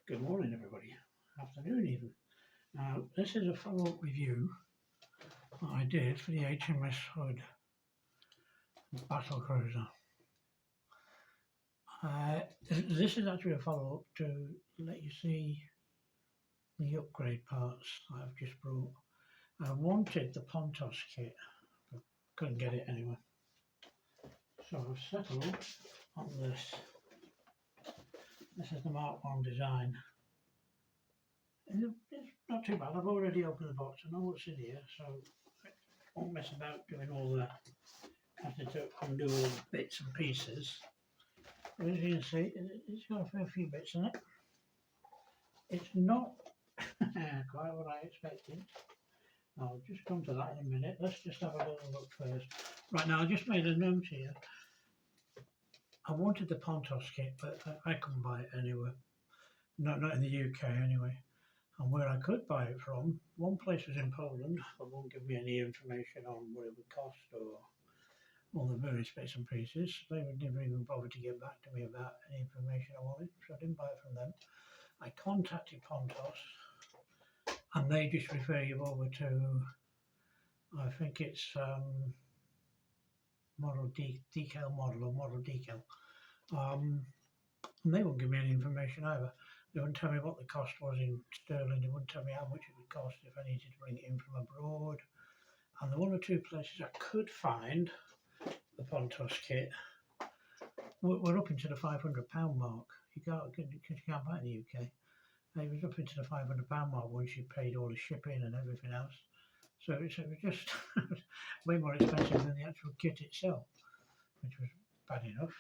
Good morning, everybody. Afternoon, even. Now, this is a follow-up review that I did for the HMS Hood battle cruiser. This is actually a follow-up to let you see the upgrade parts I've just brought. I wanted the Pontos kit, but couldn't get it anywhere. So I've settled on this. This is the Mark 1 design. It's not too bad. I've already opened the box. I know what's in here, so I won't mess about doing all the having to undo all the bits and pieces. But as you can see, it's got a fair few bits in it. It's not quite what I expected. I'll just come to that in a minute. Let's just have a little look first. Right, now I just made a note here. I wanted the Pontos kit, but I couldn't buy it anywhere. Not in the UK anyway. And where I could buy it from, one place was in Poland, but won't give me any information on what it would cost or all the various bits and pieces. They would never even bother to get back to me about any information I wanted, so I didn't buy it from them. I contacted Pontos, and they just refer you over to, I think it's model decal model or model decal. And they won't give me any information either. They wouldn't tell me what the cost was in sterling. They wouldn't tell me how much it would cost if I needed to bring it in from abroad. And the one or two places I could find the Pontos kit were up into the £500 mark. You can't buy it in the UK. It was up into the £500 mark once you paid all the shipping and everything else. So it was just way more expensive than the actual kit itself, which was bad enough.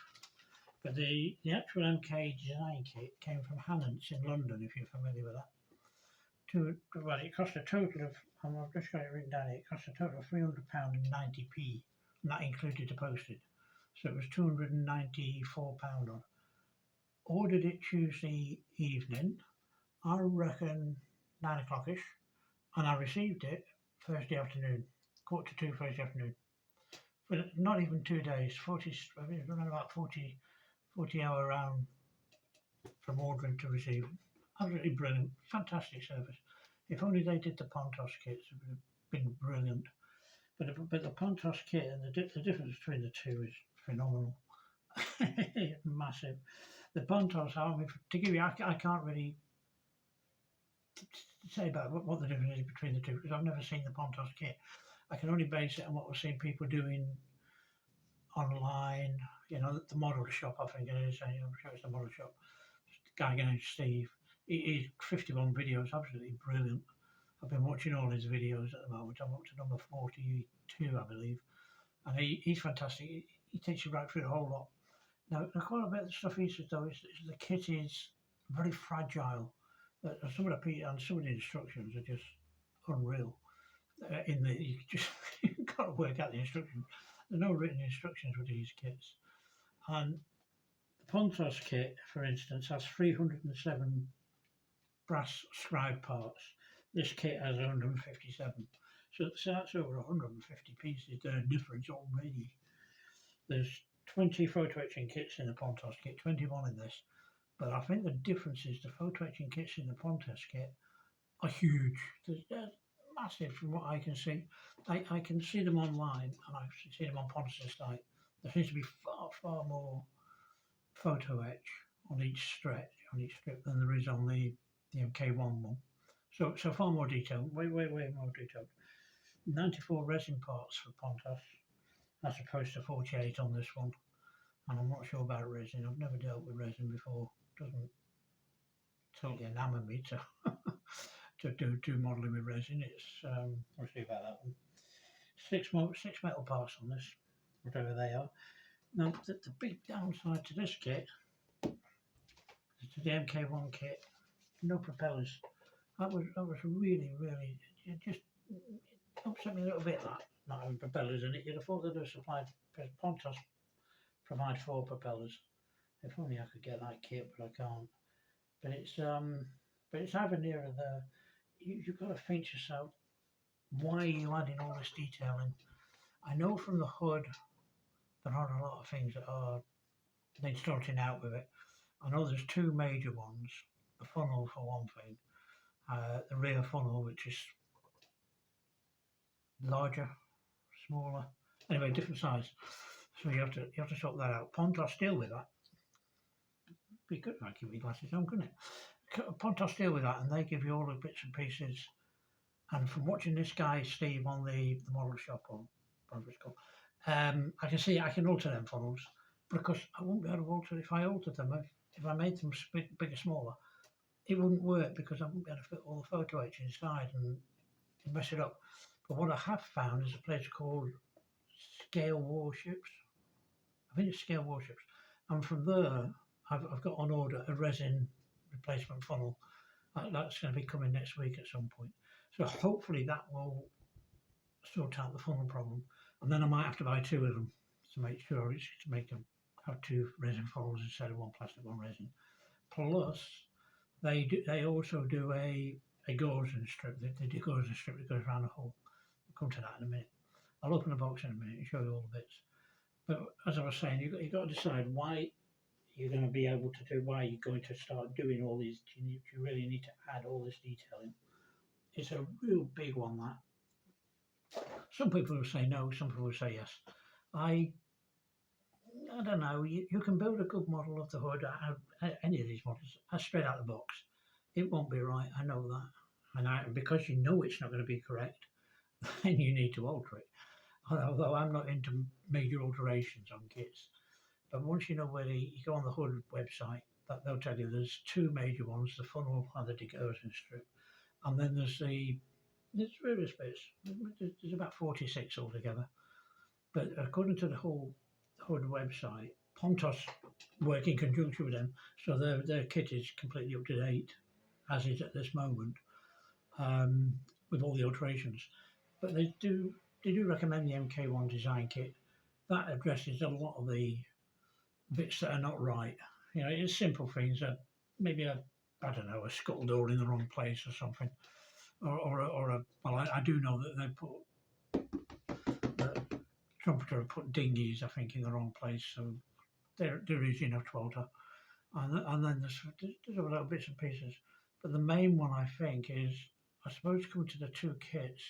But the actual MK design kit came from Hannants in London, if you're familiar with that. Well, it cost a total of, I've just got it written down here, it cost a total of £300 and 90p, and that included the postage. So it was £294 on. Ordered it Tuesday evening, I reckon 9 o'clock-ish, and I received it Thursday afternoon, 1:45 Thursday afternoon. But not even 2 days, I think it's around about 40-hour round from ordering to receiving. Absolutely brilliant, fantastic service. If only they did the Pontos kits, it would have been brilliant. But the Pontos kit and the difference between the two is phenomenal. Massive. The Pontos, I mean, to give you, I can't really say about what the difference is between the two because I've never seen the Pontos kit. I can only base it on what we've seen people doing online, you know, the model shop, I think it is. I'm sure it's the model shop. The guy named Steve. He's 51 videos, absolutely brilliant. I've been watching all his videos at the moment. I'm up to number 42, I believe. And he's fantastic. He takes you right through the whole lot. Now, quite a bit of the stuff he says, though, is the kit is very fragile. Some of the instructions are just unreal. You've got to work out the instructions. There's no written instructions with these kits. And the Pontos kit, for instance, has 307 brass scribe parts. This kit has 157. So that's over 150 pieces. There are difference already. There's 20 photo etching kits in the Pontos kit, 21 in this. But I think the difference is the photo etching kits in the Pontos kit are huge. They're massive from what I can see. I can see them online and I can see them on Pontos' site. There seems to be far more photo etch on each strip than there is on the MK1 one. So far more detailed, way more detailed. 94 resin parts for Pontos, as opposed to 48 on this one. And I'm not sure about resin. I've never dealt with resin before. Doesn't totally enamour me to do modelling with resin. It's we'll see about that one. Six metal parts on this, whatever they are. Now the big downside to this kit, to the MK1 kit, no propellers. That was really it just upset me a little bit, that not having propellers in it. You'd have thought they'd have supplied, because Pontos provide 4 propellers. If only I could get that kit, but I can't. But it's either nearer the. You've got to think to yourself, why are you adding all this detail in? I know from the hood there are a lot of things that are they're starting out with it. I know there's 2 major ones. the funnel for one thing, the rear funnel, which is larger, smaller, anyway, different size. So you have to sort that out. Pontos deal with that. Be good, I keep my glasses on, couldn't it? Pontos deal with that, and they give you all the bits and pieces. And from watching this guy Steve on the model shop, or whatever it's called, I can see I can alter them funnels, but of course I wouldn't be able to alter if I altered them. If I made them bigger, smaller, it wouldn't work because I wouldn't be able to fit all the photo etch inside and mess it up. But what I have found is a place called Scalewarships. I think it's Scalewarships, and from there I've got on order a resin replacement funnel. That's going to be coming next week at some point. So hopefully that will sort out the funnel problem, and then I might have to buy two of them to make sure it's to make them have two resin funnels instead of one plastic, one resin. Plus, they also do a degausing strip, the degausing strip that goes around the hole. We'll come to that in a minute. I'll open the box in a minute and show you all the bits. But as I was saying, you've got to decide why you're going to be able to do, why you're going to start doing all these. You really need to add all this detail in. It's a real big one, that. Some people will say no, some people will say yes. I don't know, you can build a good model of the hood, any of these models, straight out of the box. It won't be right, I know that. And because you know it's not going to be correct, then you need to alter it. Although I'm not into major alterations on kits. But once you know where you go on the Hood website, they'll tell you there's two major ones, the funnel and the degausing strip. And then there's various bits. There's about 46 altogether. But according to the whole Hood website, Pontos work in conjunction with them, so their kit is completely up to date, as is at this moment, with all the alterations. But they do recommend the MK1 design kit. That addresses a lot of the bits that are not right. You know, it's simple things that maybe a scuttle door in the wrong place or something, well, I do know that they put the Trumpeter have put dinghies, I think, in the wrong place, so there is enough to alter. And then there's other little bits and pieces, but the main one I think is, I suppose, coming to the two kits.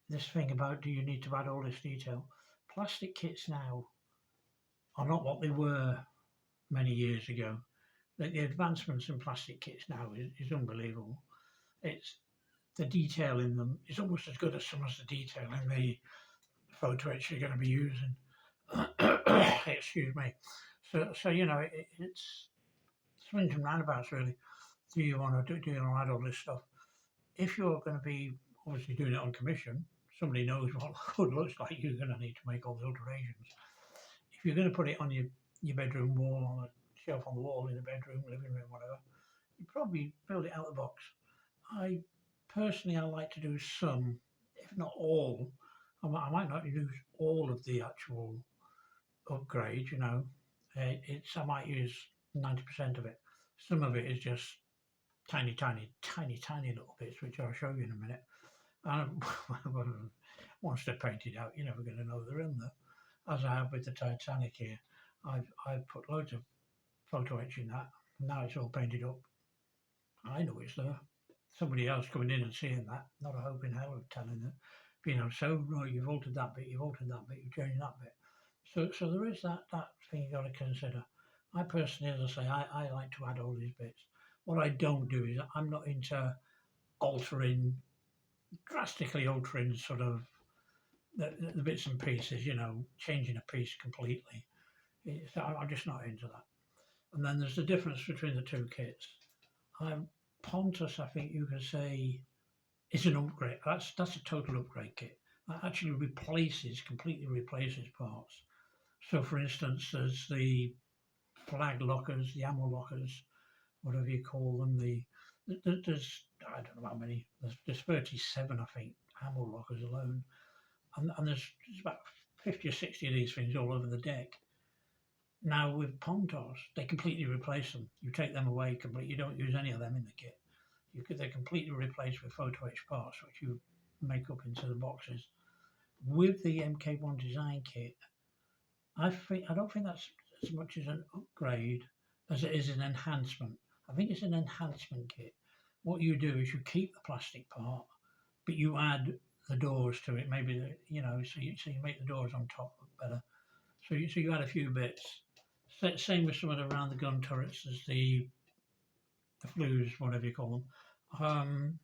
This thing about, do you need to add all this detail? Plastic kits now are not what they were many years ago. The advancements in plastic kits now is unbelievable. It's the detail in them is almost as good as some of the detail in the photo etch you're going to be using. Excuse me. So you know, it's swings and roundabouts really. Do you want to add all this stuff? If you're going to be obviously doing it on commission, somebody knows what the hood looks like, you're going to need to make all the alterations. If you're going to put it on your bedroom wall, on a shelf on the wall in the bedroom, living room, whatever, you probably build it out of the box. I like to do some, if not all. I might not use all of the actual upgrade, you know. I might use 90% of it. Some of it is just tiny little bits, which I'll show you in a minute. And once they're painted out, you're never going to know they're in there. As I have with the Titanic here, I've put loads of photo etch in that. Now it's all painted up. I know it's there. Somebody else coming in and seeing that, not a hope in hell of telling them, you know, so right, you've altered that bit, you've changed that bit. So there is that thing you've got to consider. I personally, as I say, I like to add all these bits. What I don't do is I'm not into drastically altering sort of the bits and pieces, you know, changing a piece completely. I'm just not into that. And then there's the difference between the two kits. Pontos, I think you can say, is an upgrade. That's a total upgrade kit. That actually completely replaces parts. So for instance, there's the flag lockers, the ammo lockers, whatever you call them. There's I don't know how many. There's 37, I think, ammo lockers alone, and there's about 50 or 60 of these things all over the deck. Now with Pontos, they completely replace them. You take them away completely. You don't use any of them in the kit. They're completely replaced with photo etch parts, which you make up into the boxes. With the MK1 design kit, I don't think that's as much as an upgrade as it is an enhancement. I think it's an enhancement kit. What you do is you keep the plastic part, but you add the doors to it. Maybe so you make the doors on top look better. So you add a few bits. Same with some of the around the gun turrets as the flues, whatever you call them.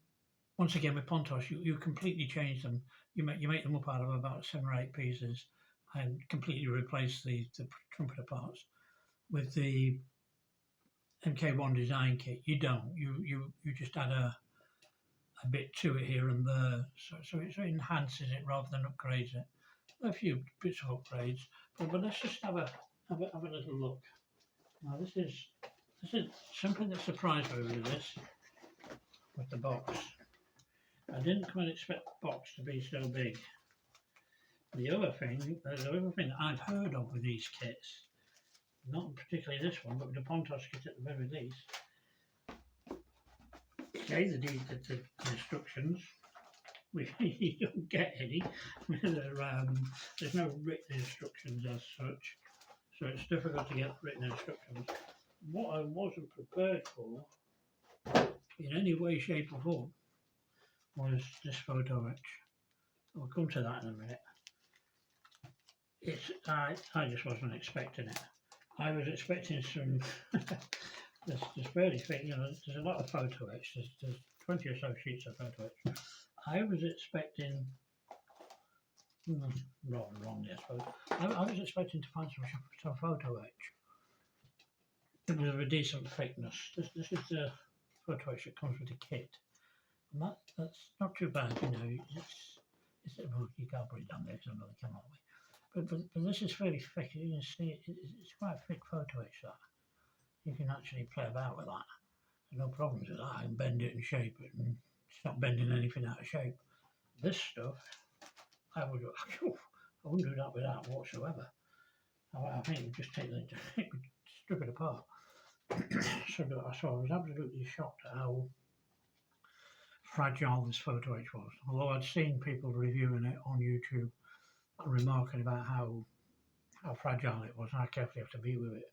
Once again with Pontos, you completely change them. You make them up out of about 7 or 8 pieces, and completely replace the trumpeter parts. With the MK1 design kit, you don't. You just add a bit to it here and there, so it enhances it rather than upgrades it. A few bits of upgrades, but let's just have a little look. Now this is something that surprised me with the box. I didn't quite expect the box to be so big. The other thing that I've heard of with these kits, not particularly this one, but the Pontos kit at the very least. Okay, the instructions. You don't get any. There's no written instructions as such, so it's difficult to get written instructions. What I wasn't prepared for, in any way, shape or form, was this photo etch. I'll come to that in a minute. I just wasn't expecting it. I was expecting some. there's fairly thick, there's a lot of photo etch. There's 20 or so sheets of photo etch. I was expecting, rather wrongly I suppose, I was expecting to find some photo etch that was of a decent thickness. This is the photo etch that comes with the kit, and that's not too bad, well, you can't put it down there because I know they come that way. But this is fairly thick. You can see it's quite a thick photo etch that. You can actually play about with that. There's no problems with that. I can bend it and shape it, and it's not bending anything out of shape. This stuff, I wouldn't do that with that whatsoever. I think you just strip it apart. So I was absolutely shocked at how fragile this photo etch was. Although I'd seen people reviewing it on YouTube, remarking about how fragile it was and how careful you have to be with it.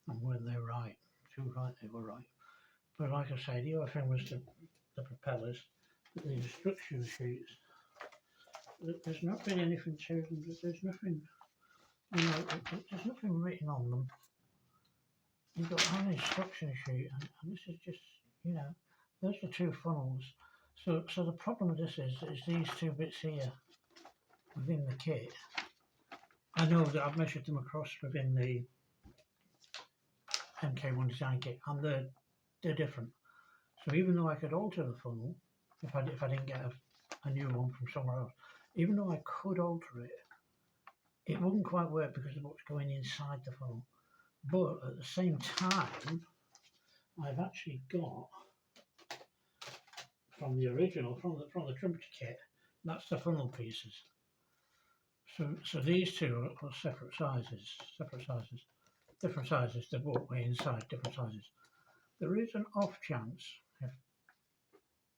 And weren't they right? Too right, they were right. But like I say, the other thing was the propellers, the instruction sheets. There's not really anything to them. There's nothing, there's nothing written on them. You've got an instruction sheet, and this is just, those are 2 funnels. So the problem with this is these 2 bits here within the kit. I know that I've measured them across within the MK1 design kit, and they're different. So even though I could alter the funnel, if I didn't get a new one from somewhere else, even though I could alter it, it wouldn't quite work because of what's going inside the funnel. But at the same time, I've actually got from the original, from the trumpeter kit, that's the funnel pieces. So these 2 are separate sizes, different sizes. They're both way inside, different sizes. There is an off chance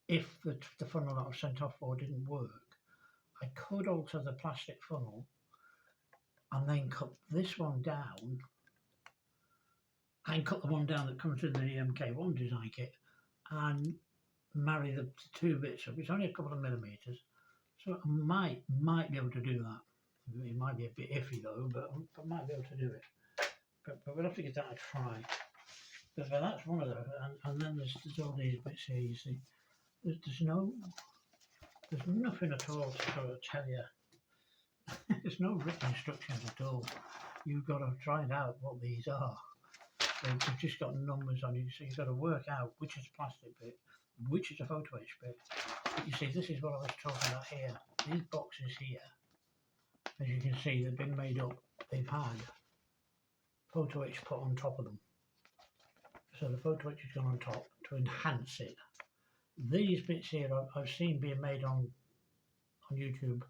if the funnel that I've sent off for didn't work, I could alter the plastic funnel and then cut this one down and cut the one down that comes in the MK1 design kit and marry the 2 bits up. It's only a couple of millimeters, so I might be able to do that. It might be a bit iffy though, but I might be able to do it. But we'll have to give that a try. But that's one of those, and then there's all these bits here. You see, there's nothing at all to sort of tell you. There's no written instructions at all. You've got to find out what these are. They've just got numbers on you, so you've got to work out which is a plastic bit, which is a photo etch bit. But you see, this is what I was talking about here. These boxes here, as you can see, they've been made up. They've had photo etch put on top of them. So the photo etch has gone on top to enhance it. These bits here I've seen being made on YouTube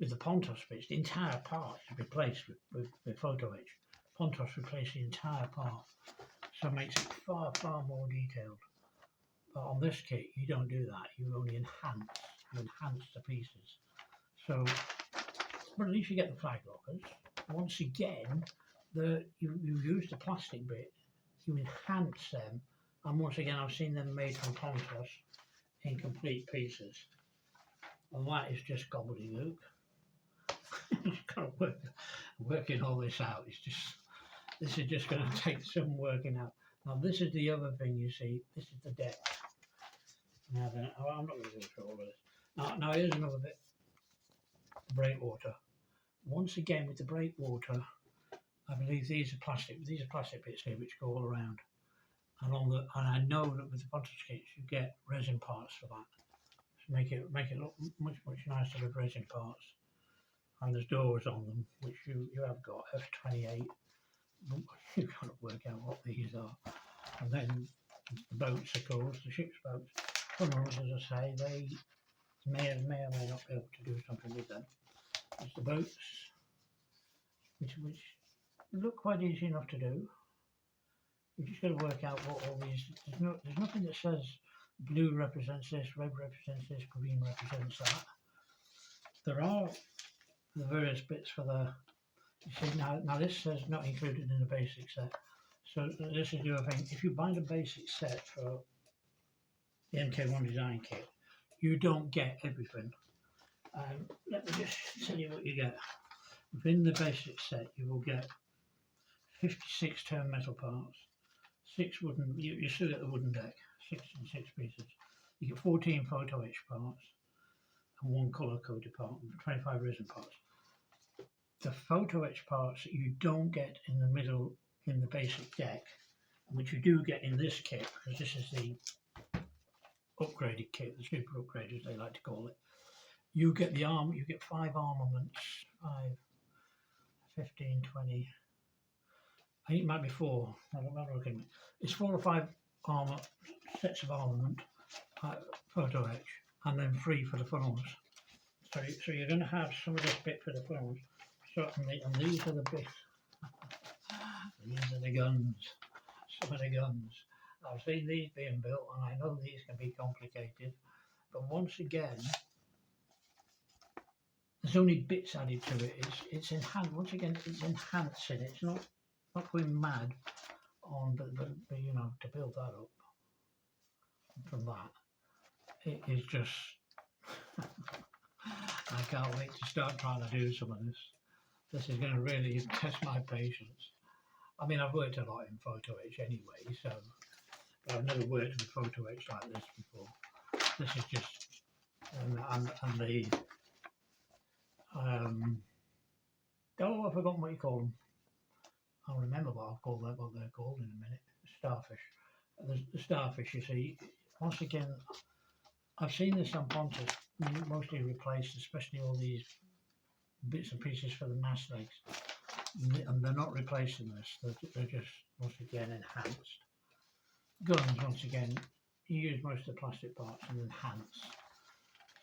with the Pontos bits. The entire part is replaced with photo etch. Pontos replaced the entire part, so it makes it far more detailed. But on this kit, you don't do that. You only enhance the pieces. So, but at least you get the flag lockers. Once again, you use the plastic bit, you enhance them And once again, I've seen them made from Pontos in complete pieces. And that is just gobbledygook. You've got to working all this out. This is just going to take some working out. Now this is the other thing you see. This is the deck. Now then, I'm not going to go through all of this. Now here's another bit. Breakwater. Once again with the breakwater, I believe these are plastic. These are plastic bits here which go all around. And I know that with the Pontos kits you get resin parts for that. So make it look much nicer with resin parts. And there's doors on them which you have got F28. You can't work out what these are. And then the boats, of course, the ship's boats. Funnels, as I say, they may or may not be able to do something with them. It's the boats, which look quite easy enough to do. You've just got to work out what all these. There's nothing that says blue represents this, red represents this, green represents that. There are the various bits for the. You see now this says not included in the basic set. So this is the other thing. If you buy the basic set for the MK1 design kit, you don't get everything. Let me just tell you what you get. Within the basic set, you will get 56 turn metal parts, 6 wooden. You still get the wooden deck, 6 pieces. You get 14 photo etch parts and 1 colour coded part, and 25 resin parts. The photo etch parts that you don't get in the middle in the basic deck, which you do get in this kit, because this is the upgraded kit, the super upgraded as they like to call it. You get the arm. You get 5 armaments, 5, 15, 20. I think it might be 4. I'm not looking. It's 4 or 5 armor sets of armament, photo etch, and then 3 for the funnels. So you're going to have some of this bit for the funnels. Certainly, and these are the bits. These are the guns. Some of the guns. I've seen these being built, and I know these can be complicated. But once again, there's only bits added to it. It's enhanced. Once again, it's enhancing. It's not going mad on, but you know, to build that up from that, it is just. I can't wait to start trying to do some of this. This is going to really test my patience. I mean, I've worked a lot in photo etch anyway, so but I've never worked with photo etch like this before. This is just and the oh, I've forgotten what you call them. I'll remember what they're called in a minute. Starfish. The starfish, you see. Once again, I've seen this on Pontos, mostly replaced, especially all these bits and pieces for the mast legs, and they're not replacing this. They're just once again enhanced. Guns, once again, you use most of the plastic parts and enhance.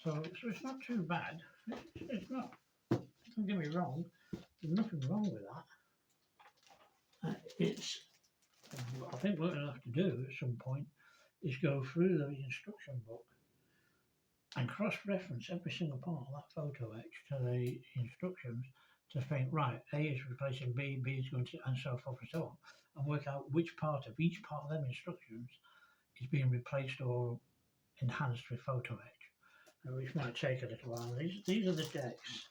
So it's not too bad. It's not. Don't get me wrong. There's nothing wrong with that. I think what we'll have to do at some point is go through the instruction book and cross-reference every single part of that photo etch to the instructions to think, right, A is replacing B, B is going to, and so forth and so on, and work out which part of each part of them instructions is being replaced or enhanced with photo etch, which might take a little while. These are the decks.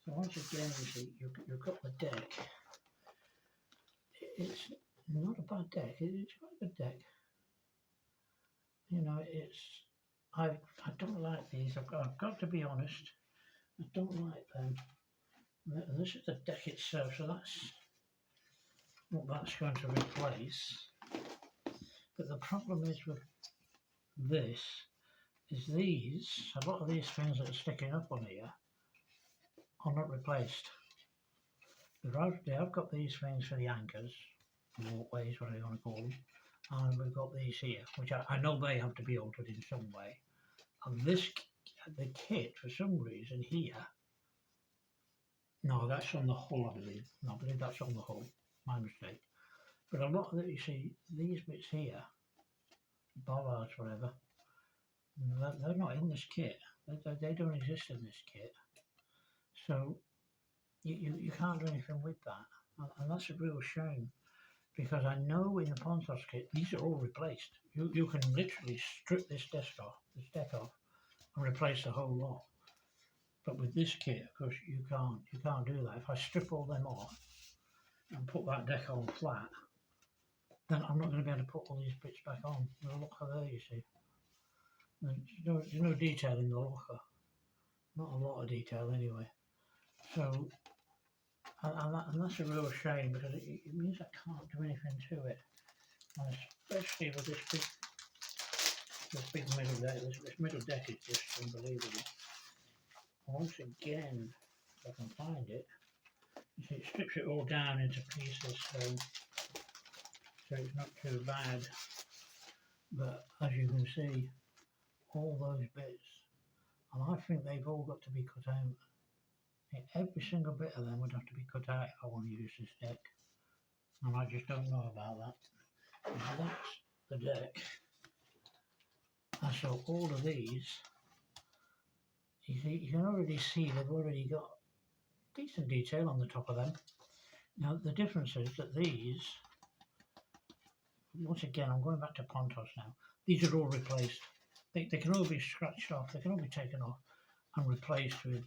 So once again, you see, you've got the deck. It's not a bad deck. It's quite a good deck. You know, I don't like these. I've got to be honest. I don't like them. And this is the deck itself, so that's what that's going to replace. But the problem is with this is a lot of these things that are sticking up on here are not replaced. They have got these things for the anchors, walkways, whatever you want to call them, and we've got these here, which I know they have to be altered in some way. And the kit, for some reason here, no, that's on the hull, I believe. No, I believe that's on the hull. My mistake. But a lot of it, you see, these bits here, bollards, whatever, they're not in this kit. They don't exist in this kit. So you can't do anything with that. And that's a real shame. because I know in the Pontos kit these are all replaced. You can literally strip this deck off, and replace the whole lot. But with this kit, of course, you can't do that. If I strip all them off and put that deck on flat, then I'm not going to be able to put all these bits back on. The locker there, you see. There's no detail in the locker. Not a lot of detail anyway. So, and that's a real shame, because it means I can't do anything to it. And especially with this big middle deck. This middle deck is just unbelievable. Once again, if I can find it, you see it strips it all down into pieces, so it's not too bad. But as you can see, all those bits, and I think they've all got to be cut out. Every single bit of them would have to be cut out if I want to use this deck, and I just don't know about that. So that's the deck, and so all of these, you can already see they've already got decent detail on the top of them. Now the difference is that these, once again I'm going back to Pontos now, these are all replaced. They can all be scratched off, they can all be taken off and replaced with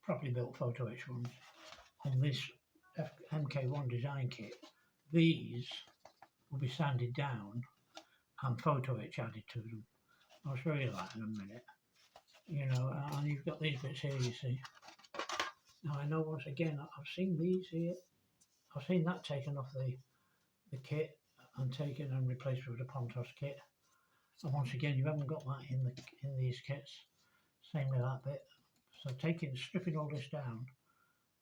properly built photo etch ones. On this MK1 design kit, these will be sanded down and photo etch added to them. I'll show you that in a minute. You know, and you've got these bits here, you see. Now I know, once again, I've seen these here. I've seen that taken off the kit and taken and replaced with a Pontos kit. And once again, you haven't got that in these kits. Same with that bit. So stripping all this down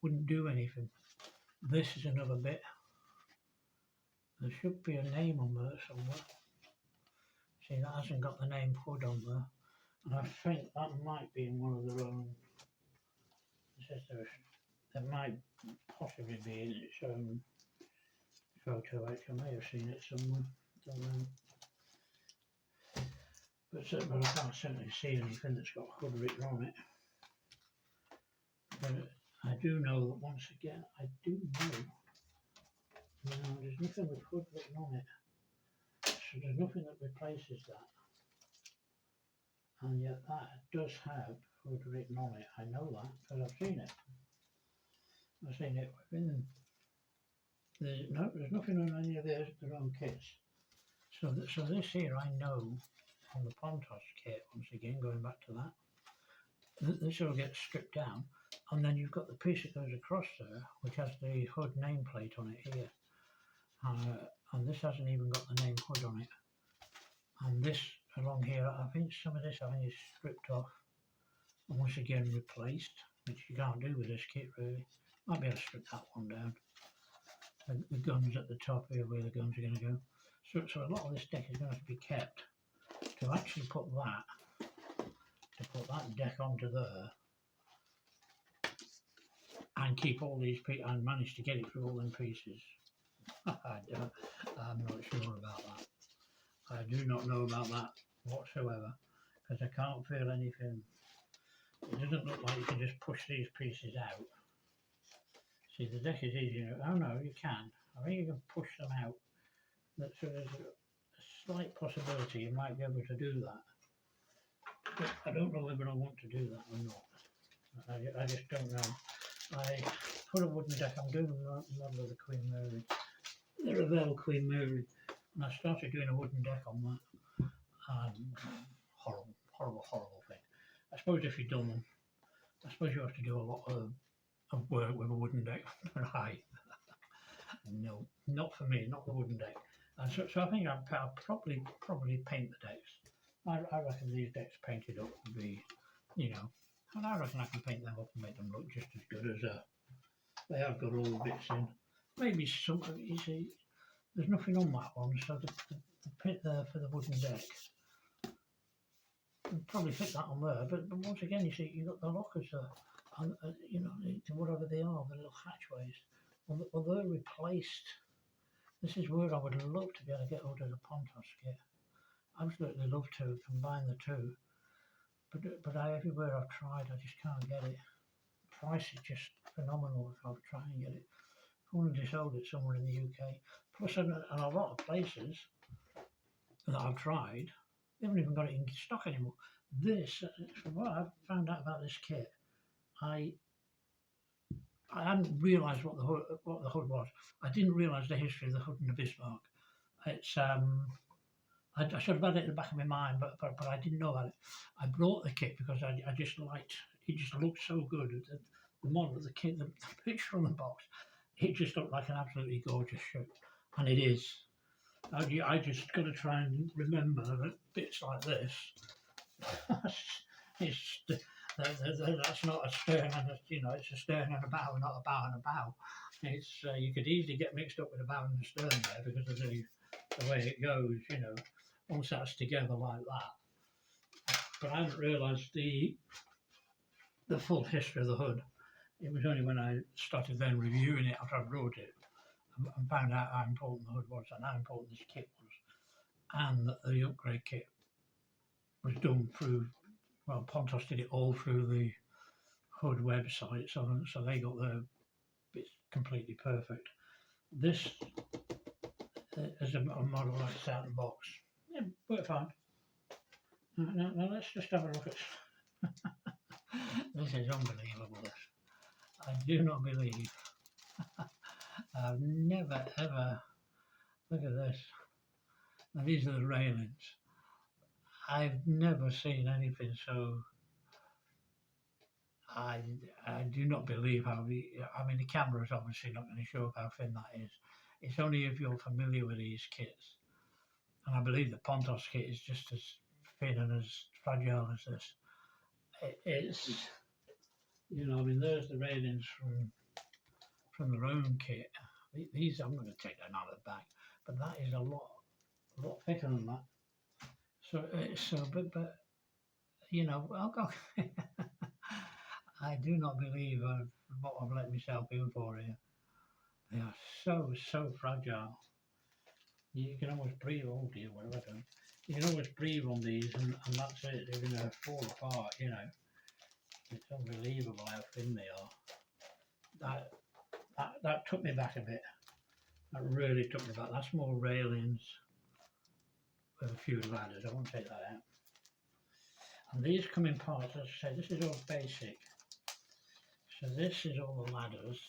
wouldn't do anything. This is another bit. There should be a name on there somewhere. See, that hasn't got the name Hood on there. And I think that might be in one of their own. There might possibly be in its own photo etch. I may have seen it somewhere. Don't know. But I can't certainly see anything that's got Hood written on it. But I do know that, once again, there's nothing with Hood written on it. So there's nothing that replaces that. And yet that does have Hood written on it. I know that because I've seen it. I've seen it within. There's nothing on any of their own kits. So this here, I know on the Pontos kit, once again, going back to that, this will get stripped down, and then you've got the piece that goes across there, which has the Hood nameplate on it here. And this hasn't even got the name Hood on it. And this along here, I think some of this is stripped off and once again replaced, which you can't do with this kit really. Might be able to strip that one down. The guns at the top here, where the guns are going to go. So a lot of this deck is going to have to be kept. To actually put that deck onto there and keep all these pieces and manage to get it through all them pieces, I'm not sure about that. I do not know about that whatsoever, because I can't feel anything. It doesn't look like you can just push these pieces out. See, the deck is easy enough. Oh no, you can. I think you can push them out. So there's a slight possibility you might be able to do that. But I don't know whether I want to do that or not. I just don't know. I put a wooden deck. I'm doing the model of the Queen Mary, the Ravel Queen Mary, and I started doing a wooden deck on that. Horrible thing. I suppose if you've done them, I suppose you have to do a lot of work with a wooden deck. No, not for me, not the wooden deck. And so I think I'll probably paint the decks. I reckon these decks painted up would be, and I reckon I can paint them up and make them look just as good as they have got all the bits in. Maybe some, you see, there's nothing on that one, so the pit there for the wooden deck, I'll probably fit that on there. But once again, you see, you've got the lockers there, and whatever they are, the little hatchways. Well, they're replaced. This is where I would love to be able to get hold of the Pontos kit. Absolutely love to combine the two. But everywhere I've tried, I just can't get it. Price is just phenomenal if I try and get it. only sold it somewhere in the UK. Plus, in a lot of places that I've tried, they haven't even got it in stock anymore. This, from what I've found out about this kit, I hadn't realised what the hood was. I didn't realise the history of the hood and the Bismarck. It's I should have had it in the back of my mind, but I didn't know about it. I brought the kit because I just liked it. Just looked so good. The model of the kit, the picture on the box, it just looked like an absolutely gorgeous ship, and it is. I just got to try and remember that bits like this. That's not a stern and it's a stern and a bow, not a bow and a bow. It's you could easily get mixed up with a bow and a stern there because of the way it goes, once that's together like that. But I hadn't realised the full history of the hood. It was only when I started then reviewing it after I wrote it and found out how important the hood was and how important this kit was, and that the upgrade kit was done through, well, Pontos did it all through the Hood website, so they got their bits completely perfect. This is a model like this out of the box. Yeah, worked fine. Now let's just have a look at this. Is unbelievable, this. I do not believe I've never ever, look at this. Now these are the railings. I've never seen anything so, I do not believe how the camera is obviously not going to show up how thin that is. It's only if you're familiar with these kits. And I believe the Pontos kit is just as thin and as fragile as this. It's, there's the railings from their own kit. These, I'm going to take that out of the back, but that is a lot thicker than that. But I'll go. I do not believe what I've let myself in for here. They are so fragile. You can almost breathe. Oh dear, what have I done? You can almost breathe on these, and that's it. They're going to fall apart. It's unbelievable how thin they are. That took me back a bit. That really took me back. That's more railings with a few ladders. I won't take that out. And these come in parts. As I say, this is all basic. So this is all the ladders,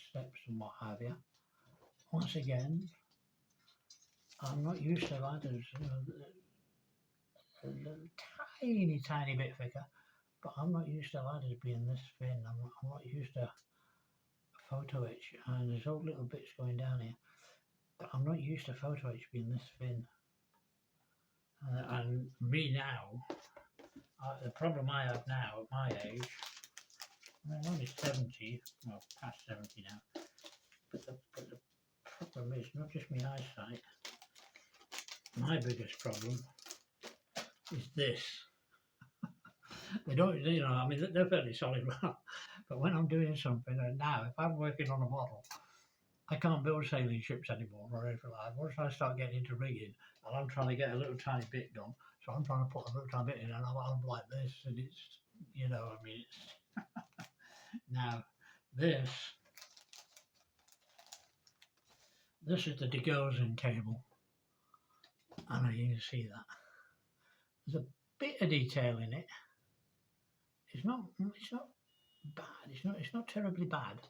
steps and what have you. Once again, I'm not used to ladders. A tiny bit thicker, but I'm not used to ladders being this thin. I'm not used to photo etch, and there's all little bits going down here, but I'm not used to photo etch being this thin. And me now, the problem I have now at my age, I'm only 70, well past 70 now, but the problem is not just my eyesight. My biggest problem is this. They don't, they're fairly solid, but when I'm doing something, and now if I'm working on a model, I can't build sailing ships anymore or anything like that. Once I start getting into rigging, and I'm trying to get a little tiny bit done, so I'm trying to put a little tiny bit in, and I'm like this, and it's, it's now this is the degausing cable, and you can see that there's a bit of detail in it. It's not bad. It's not terribly bad.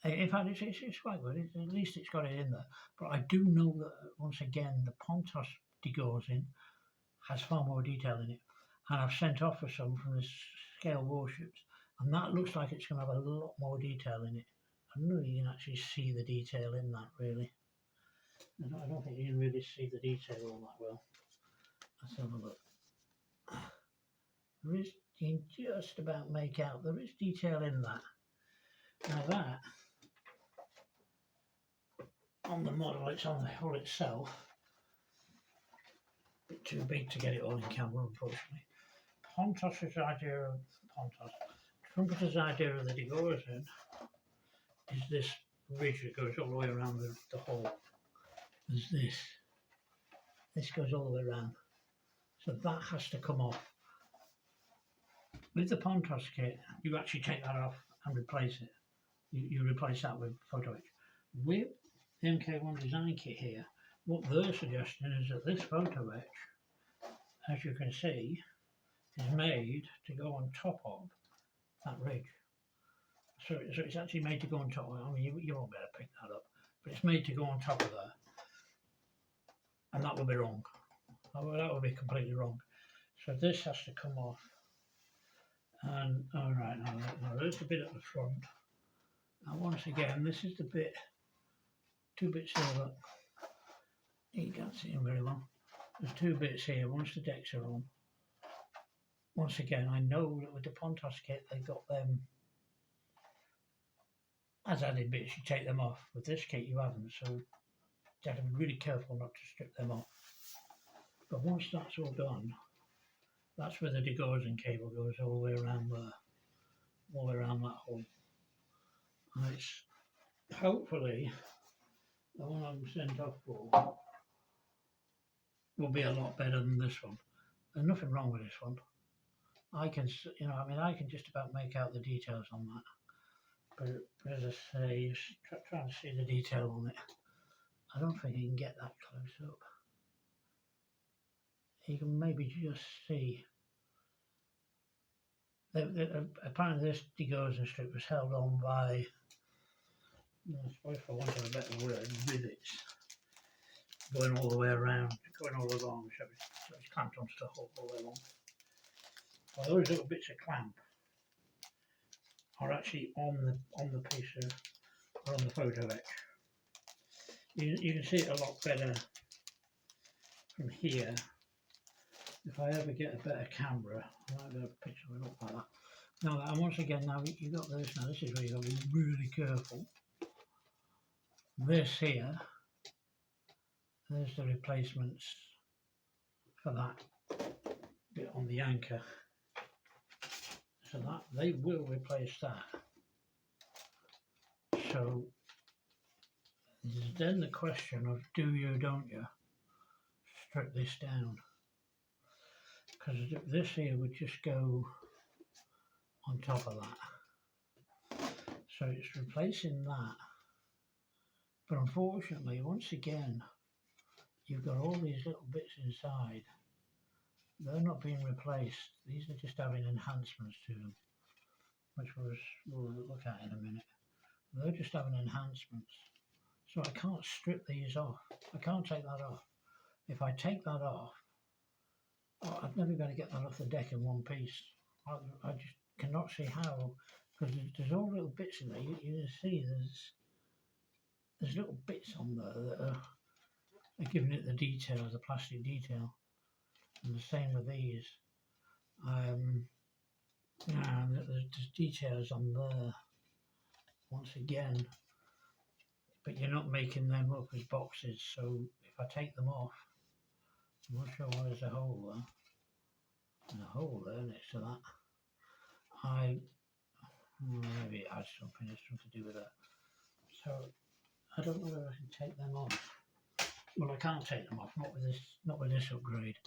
In fact, it's quite good. At least it's got it in there. But I do know that once again the Pontos degausing has far more detail in it, and I've sent off for some from the Scalewarships, and that looks like it's going to have a lot more detail in it. I don't know if you can actually see the detail in that really. I don't think you can really see the detail all that well. Let's have a look. There is, you can just about make out there is detail in that. Now that, on the model, it's on the hull itself. A bit too big to get it all in camera, unfortunately. Trumpeter's idea of the degausing is this ridge that goes all the way around the hull. There's this. This goes all the way around. So that has to come off. With the Pontos kit, you actually take that off and replace it. you replace that with photo etch. With the MK1 design kit here, what they're suggesting is that this photo etch, as you can see, is made to go on top of that ridge. So it's actually made to go on top of it. I mean, you won't be able to pick that up, but it's made to go on top of there. And that would be wrong. That would be completely wrong. So this has to come off. And alright, now there's the bit at the front. Now once again, this is the bit, 2 bits here, look. You can't see them very well. There's 2 bits here, once the decks are on. Once again, I know that with the Pontos kit, they got them as added bits, you take them off. With this kit, you haven't, so you have to be really careful not to strip them off. But once that's all done, that's where the degausing cable goes all the way around there, all the way around that hole. And it's hopefully the one I'm sent off for will be a lot better than this one. There's nothing wrong with this one. I can, I can just about make out the details on that. But as I say, trying to see the detail on it, I don't think you can get that close up. You can maybe just see. Apparently this degausing strip was held on by, I suppose for want of a better word, rivets. Going all the way around, going all along, so it's clamped on stuff all the way along. Well, those little bits of clamp are actually on the piece of, or on the photo etch. You can see it a lot better from here. If I ever get a better camera, I might get a picture of it up like that. Now, and once again, now you got this. Now this is where you got to be really careful. This here, there's the replacements for that bit on the anchor. So that they will replace that. So then the question of do you, don't you, strip this down? Because this here would just go on top of that. So it's replacing that. But unfortunately, once again, you've got all these little bits inside. They're not being replaced. These are just having enhancements to them, which we'll look at in a minute. They're just having enhancements. So I can't strip these off. I can't take that off. If I take that off, I'm never going to get that off the deck in one piece. I just cannot see how, because there's all little bits in there. You can see there's little bits on there that are giving it the detail, the plastic detail. And the same with these. There's details on there, once again, but you're not making them up as boxes. So if I take them off, I'm not sure why there's a hole there. There's a hole there next to that. Maybe it has something to do with that. So I don't know whether I can take them off. Well, I can't take them off, not with this upgrade,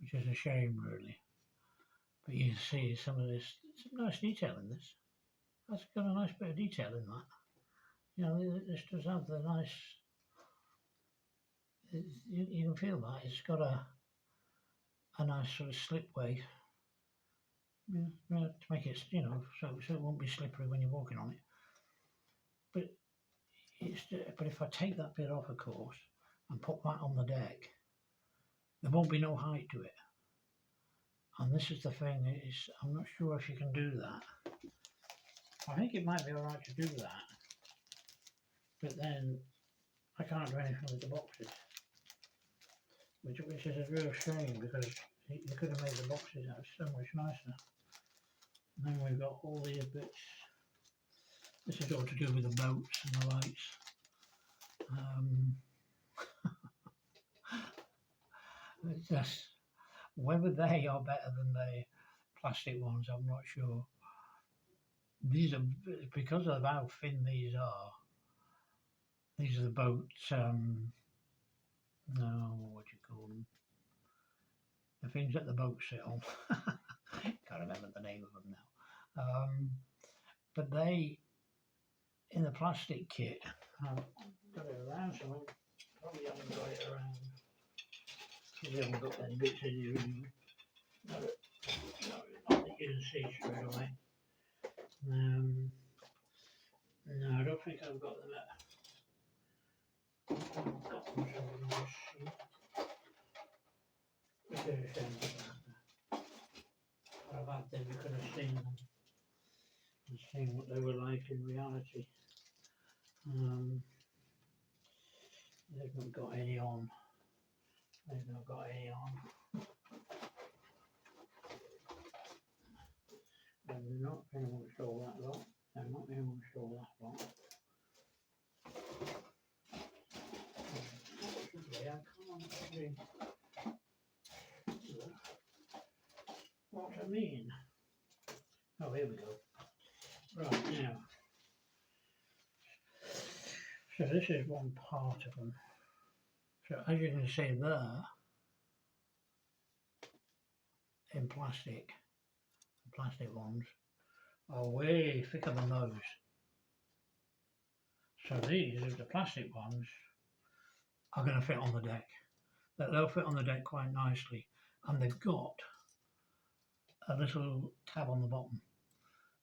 which is a shame really. But you can see some of this, some nice detail in this. That's got a nice bit of detail in that. You know, this does have the nice, you can feel that. It's got a nice sort of slipway, to make it, so it won't be slippery when you're walking on it. But if I take that bit off, of course, and put that on the deck, there won't be no height to it. And this is the thing, I'm not sure if you can do that. I think it might be alright to do that, but then I can't do anything with the boxes, which is a real shame, because you could have made the boxes out so much nicer. And then we've got all these bits. This is all to do with the boats and the lights. It's just, whether they are better than the plastic ones, I'm not sure. These are, because of how thin these are the boats, what do you call them? The things that the boats sit on. Can't remember the name of them now. But in the plastic kit, I've got it around, so I probably haven't got it around. Because I haven't got them bits in here anyway. Not that you can see straight away. No, I don't think I've got them at. I've had them, you could have seen them and seen what they were like in reality. They've not got any on. They've not got any on. And they're not very much all that lot. They're not very much all that lot. I can't see what I mean. Oh, here we go. Right, now. So this is one part of them. So as you can see there, in plastic, the plastic ones are way thicker than those. So these, the plastic ones, are going to fit on the deck. They'll fit on the deck quite nicely, and they've got a little tab on the bottom.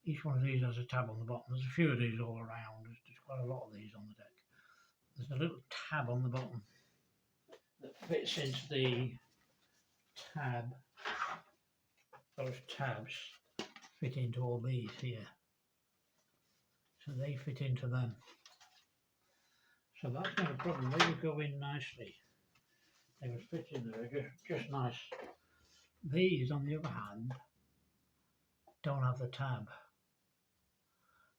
Each one of these has a tab on the bottom. There's a few of these all around. There's quite a lot of these on the deck. There's a little tab on the bottom that fits into the tab. Those tabs fit into all these here. So they fit into them. So that's not a problem. They would go in nicely. They would fit in there just nice. These, on the other hand, don't have the tab.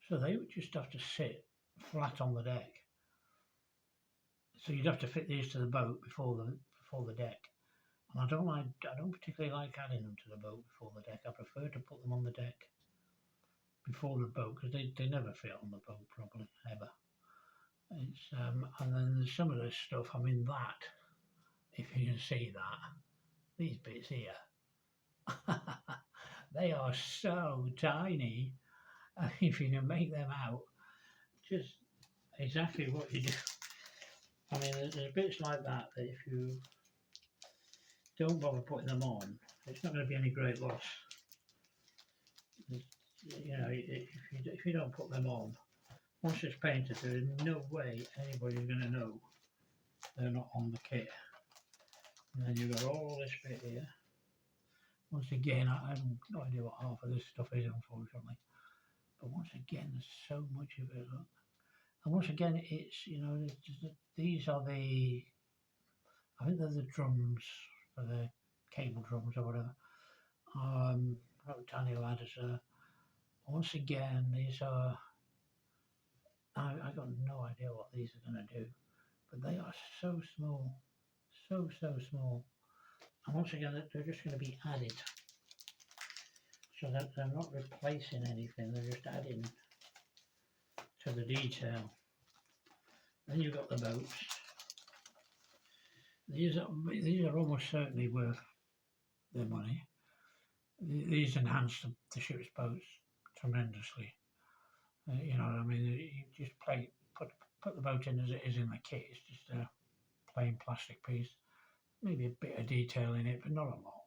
So they would just have to sit flat on the deck. So you'd have to fit these to the boat before the deck. And I don't particularly like adding them to the boat before the deck. I prefer to put them on the deck before the boat, because they never fit on the boat properly, ever. It's and then there's some of this stuff, I mean that, if you can see that, these bits here, they are so tiny. And if you can make them out, just exactly what you do. I mean, there's bits like that if you don't bother putting them on, it's not going to be any great loss. You know, if you don't put them on, once it's painted, there is no way anybody's going to know they're not on the kit. And then you've got all this bit here. Once again, I have no idea what half of this stuff is, unfortunately. But once again, there's so much of it, look. And once again, it's, you know, these are the, I think they're the drums, for the cable drums or whatever. Tiny ladders. Once again, these are, I got no idea what these are going to do, but they are so small, so small. And once again, they're just going to be added. So that they're not replacing anything, they're just adding to the detail. Then you've got the boats. These are almost certainly worth their money. These enhance the ship's boats tremendously. You know what I mean? You just put the boat in as it is in the kit. It's just a plain plastic piece. Maybe a bit of detail in it, but not a lot.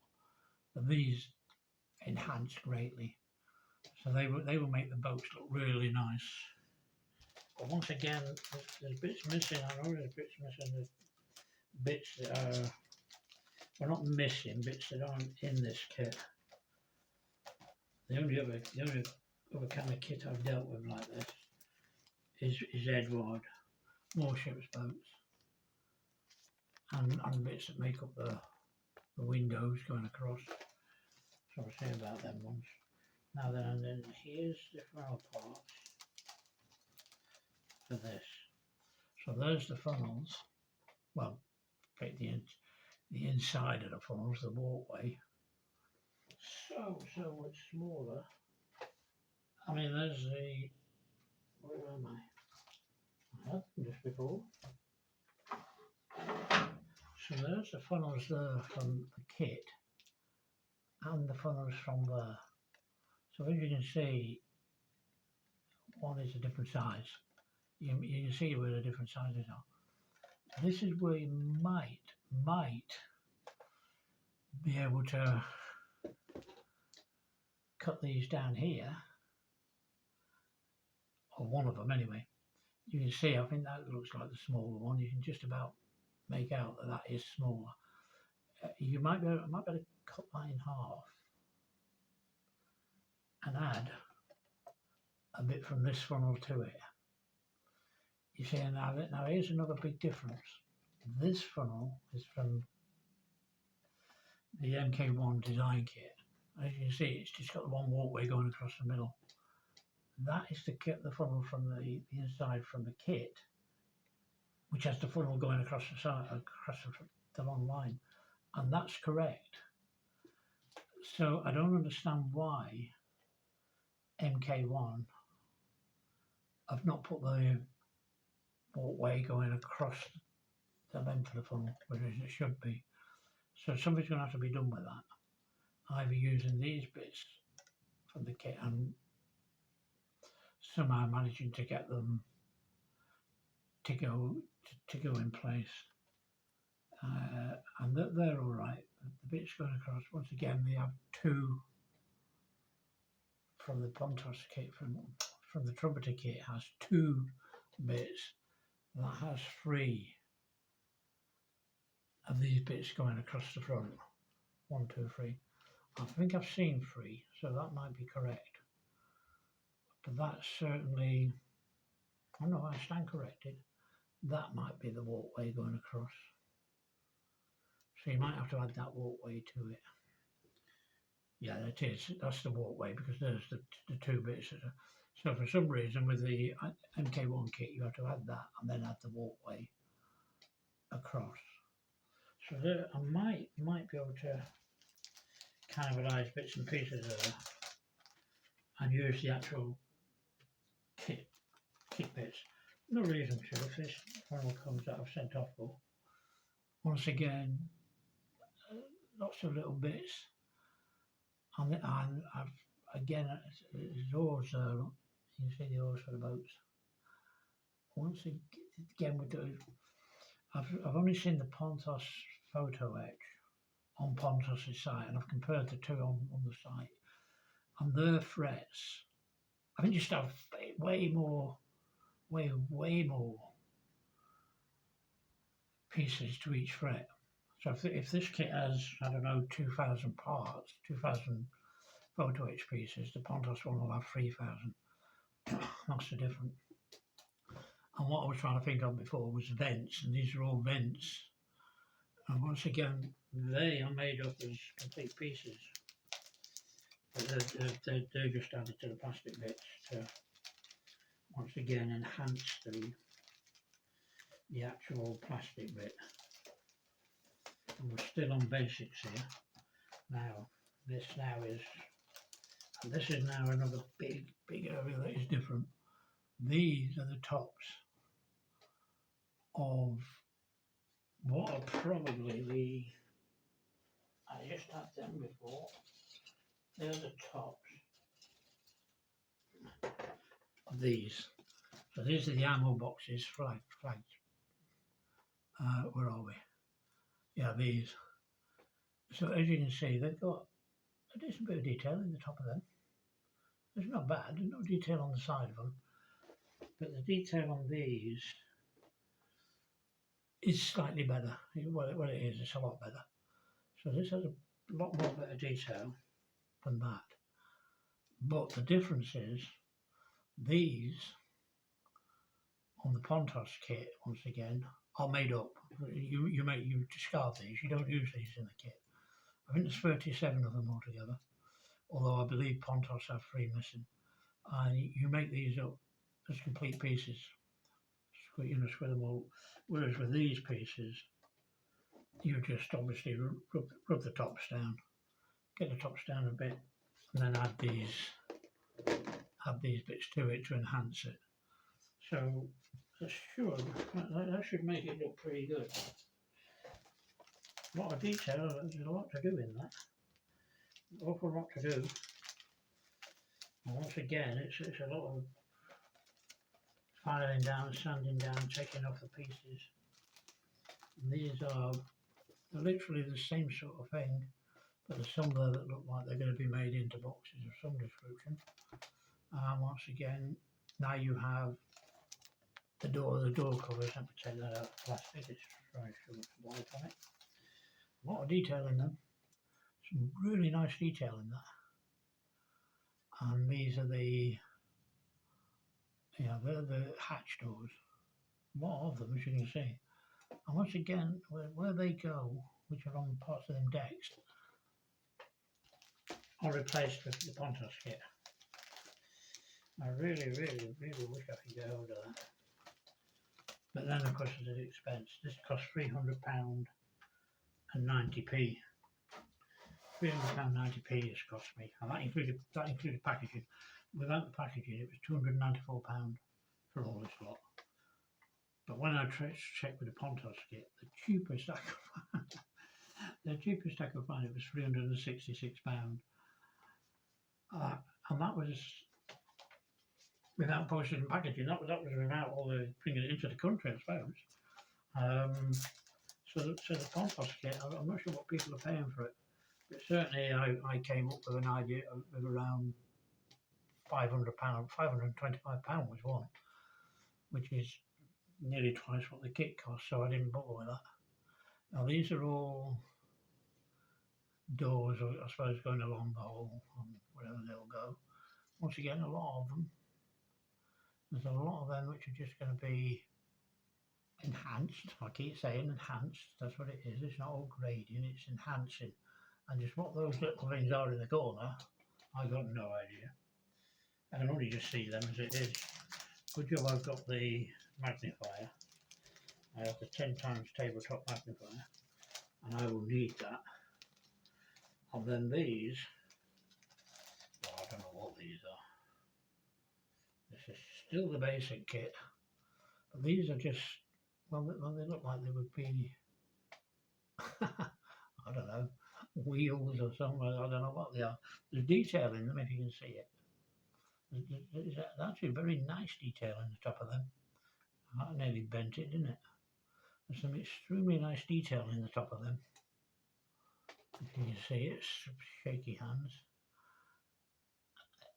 But these enhance greatly. So they will make the boats look really nice. But once again, there's bits missing. I know there's bits missing. There's bits that are, well, not missing, bits that aren't in this kit. The only other kind of kit I've dealt with like this is Edward, more ship's boats, and bits that make up the windows going across. So I'll say about them ones. Now then here's the funnel parts for this. So there's the funnels. Well, the inside of the funnels, the walkway. So much smaller. I mean, there's the, where am I? I had them just before. So there's the funnels there from the kit, and the funnels from there. So as you can see, one is a different size. you can see where the different sizes are. This is where you might be able to cut these down here, or one of them anyway. You can see, I think that looks like the smaller one. You can just about make out that that is smaller. You might be able to cut that in half and add a bit from this funnel to it. You see, now here's another big difference. This funnel is from the MK1 design kit. As you can see, it's just got the one walkway going across the middle. That is the funnel from the inside from the kit, which has the funnel going across the side, across the long line, and that's correct. So I don't understand why MK1 have not put the walkway going across the length of the funnel, whereas it should be. So something's going to have to be done with that, either using these bits from the kit and somehow managing to get them to go in place, and that they're all right. The bits going across, once again, they have two from the Pontos kit, from the Trumpeter kit has two bits. That has three of these bits going across the front. 1, 2, 3. I think I've seen 3, so that might be correct. But that's certainly, oh no, I stand corrected. That might be the walkway going across. So you might have to add that walkway to it. Yeah, it is. That's the walkway, because there's the two bits. So for some reason with the MK1 kit, you have to add that and then add the walkway across. So there, I might be able to cannibalise bits and pieces of that and use the actual kit bits. No reason to if this funnel comes that I've sent off for. Once again, lots of little bits, and I've again, there's oars there. Look, you can see the oars for the boats. Once again, with those, I've only seen the Pontos photo etch on Pontos' site, and I've compared the two on the site, and their frets, I think, just have way more pieces to each fret. So if this kit has, I don't know, 2,000 parts, 2,000 photo etch pieces, the Pontos one will have 3,000. That's the difference. And what I was trying to think of before was vents, and these are all vents. And once again, they are made up as complete pieces. But they're just added to the plastic bits to, once again, enhance the actual plastic bit. And we're still on basics here. Now, this is now another big area that is different. These are the tops of what are probably I just had them before. They're the tops of these. So these are the ammo boxes, flags. Where are we? Yeah, these. So as you can see, they've got a decent bit of detail in the top of them. It's not bad, there's no detail on the side of them, but the detail on these is slightly better. Well, it is, it's a lot better. So this has a lot more better detail than that. But the difference is, these on the Pontos kit, once again, are made up. You discard these, you don't use these in the kit. I think there's 37 of them altogether, although I believe Pontos have 3 missing. And you make these up as complete pieces, square them all. Whereas with these pieces, you just obviously rub the tops down, get the tops down a bit, and then add these bits to it to enhance it. So that should make it look pretty good. A lot of detail, there's a lot to do in that. An awful lot to do. And once again, it's a lot filing down, sanding down, taking off the pieces. And these are literally the same sort of thing, but there's some there that look like they're going to be made into boxes of some description. And once again, now you have the door covers. Let me take that out of plastic, it's very short white on it. A lot of detail in them, some really nice detail in that. And these are the, they're the hatch doors. A lot of them, as you can see. And once again, where they go, which are on parts of them decks, are replaced with the Pontos kit. I really wish I could get hold of that. But then, of course, there's an expense. This cost £300 and 90p. £300.90p has cost me, and that included packaging. Without the packaging, it was £294 for all this lot. But when I checked with the Pontos kit, the cheapest I could find, it was £366. And that was without postage and packaging. That was without all the bringing it into the country, I suppose. So the Pontos kit, I'm not sure what people are paying for it, but certainly I came up with an idea of around £500, £525 was one, which is nearly twice what the kit cost, so I didn't bother with that. Now these are all doors, I suppose, going along the hole, wherever they'll go. Once again, a lot of them. There's a lot of them which are just going to be enhanced. I keep saying enhanced, that's what it is. It's not all grading, it's enhancing. And just what those little things are in the corner, I got no idea. I can only just see them as it is. Good job I've got the magnifier. I have the 10 times tabletop magnifier, and I will need that. And then these, well, I don't know what these are. This is still the basic kit, but these are just, well, they look like they would be, I don't know, wheels or something. I don't know what they are. There's detail in them, if you can see it. There's actually very nice detail in the top of them. I nearly bent it, didn't it? There's some extremely nice detail in the top of them. If you can see it, shaky hands.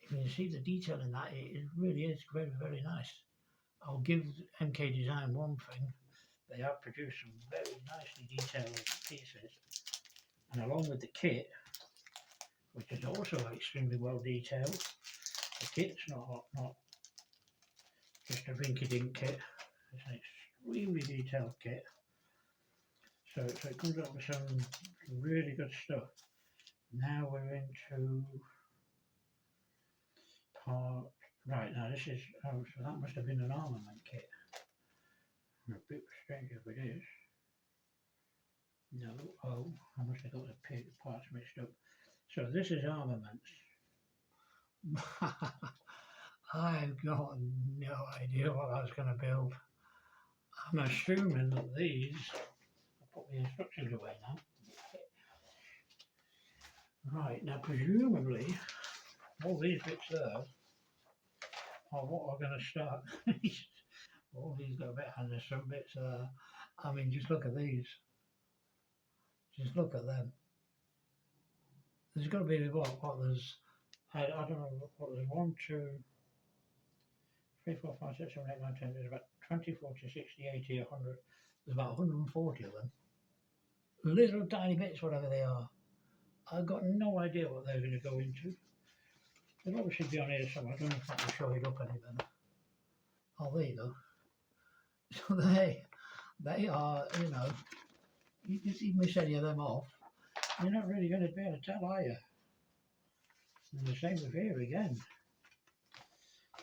If you can see the detail in that, it really is very nice. I'll give MK Design one thing. They have produced some very nicely detailed pieces. And along with the kit, which is also extremely well detailed, the kit's not just a rinky-dink kit. It's an extremely detailed kit. So it comes up with some really good stuff. Now we're into part. Right, now this is, so that must have been an armament kit. I'm a bit strange if it is. No, I must have got the parts mixed up. So this is armaments. I've got no idea what I was going to build. I'm assuming that these, I'll put the instructions away now. Right, now presumably all these bits there are what are going to start. All these got a bit, and there's some bits there. I mean, just look at these. Just look at them. There's got to be what there's, I don't know what there's 1, 2, 3, 4, 5, 6, 7, 8, 9, 10. There's about 20, 40, 60, 80, 100. There's about 140 of them. Little tiny bits, whatever they are. I've got no idea what they're going to go into. They'll obviously be on here somewhere. I don't know if I can show it up any better. Oh, there you go. So they are, you can miss any of them off. You're not really going to be able to tell, are you? And the same with here again.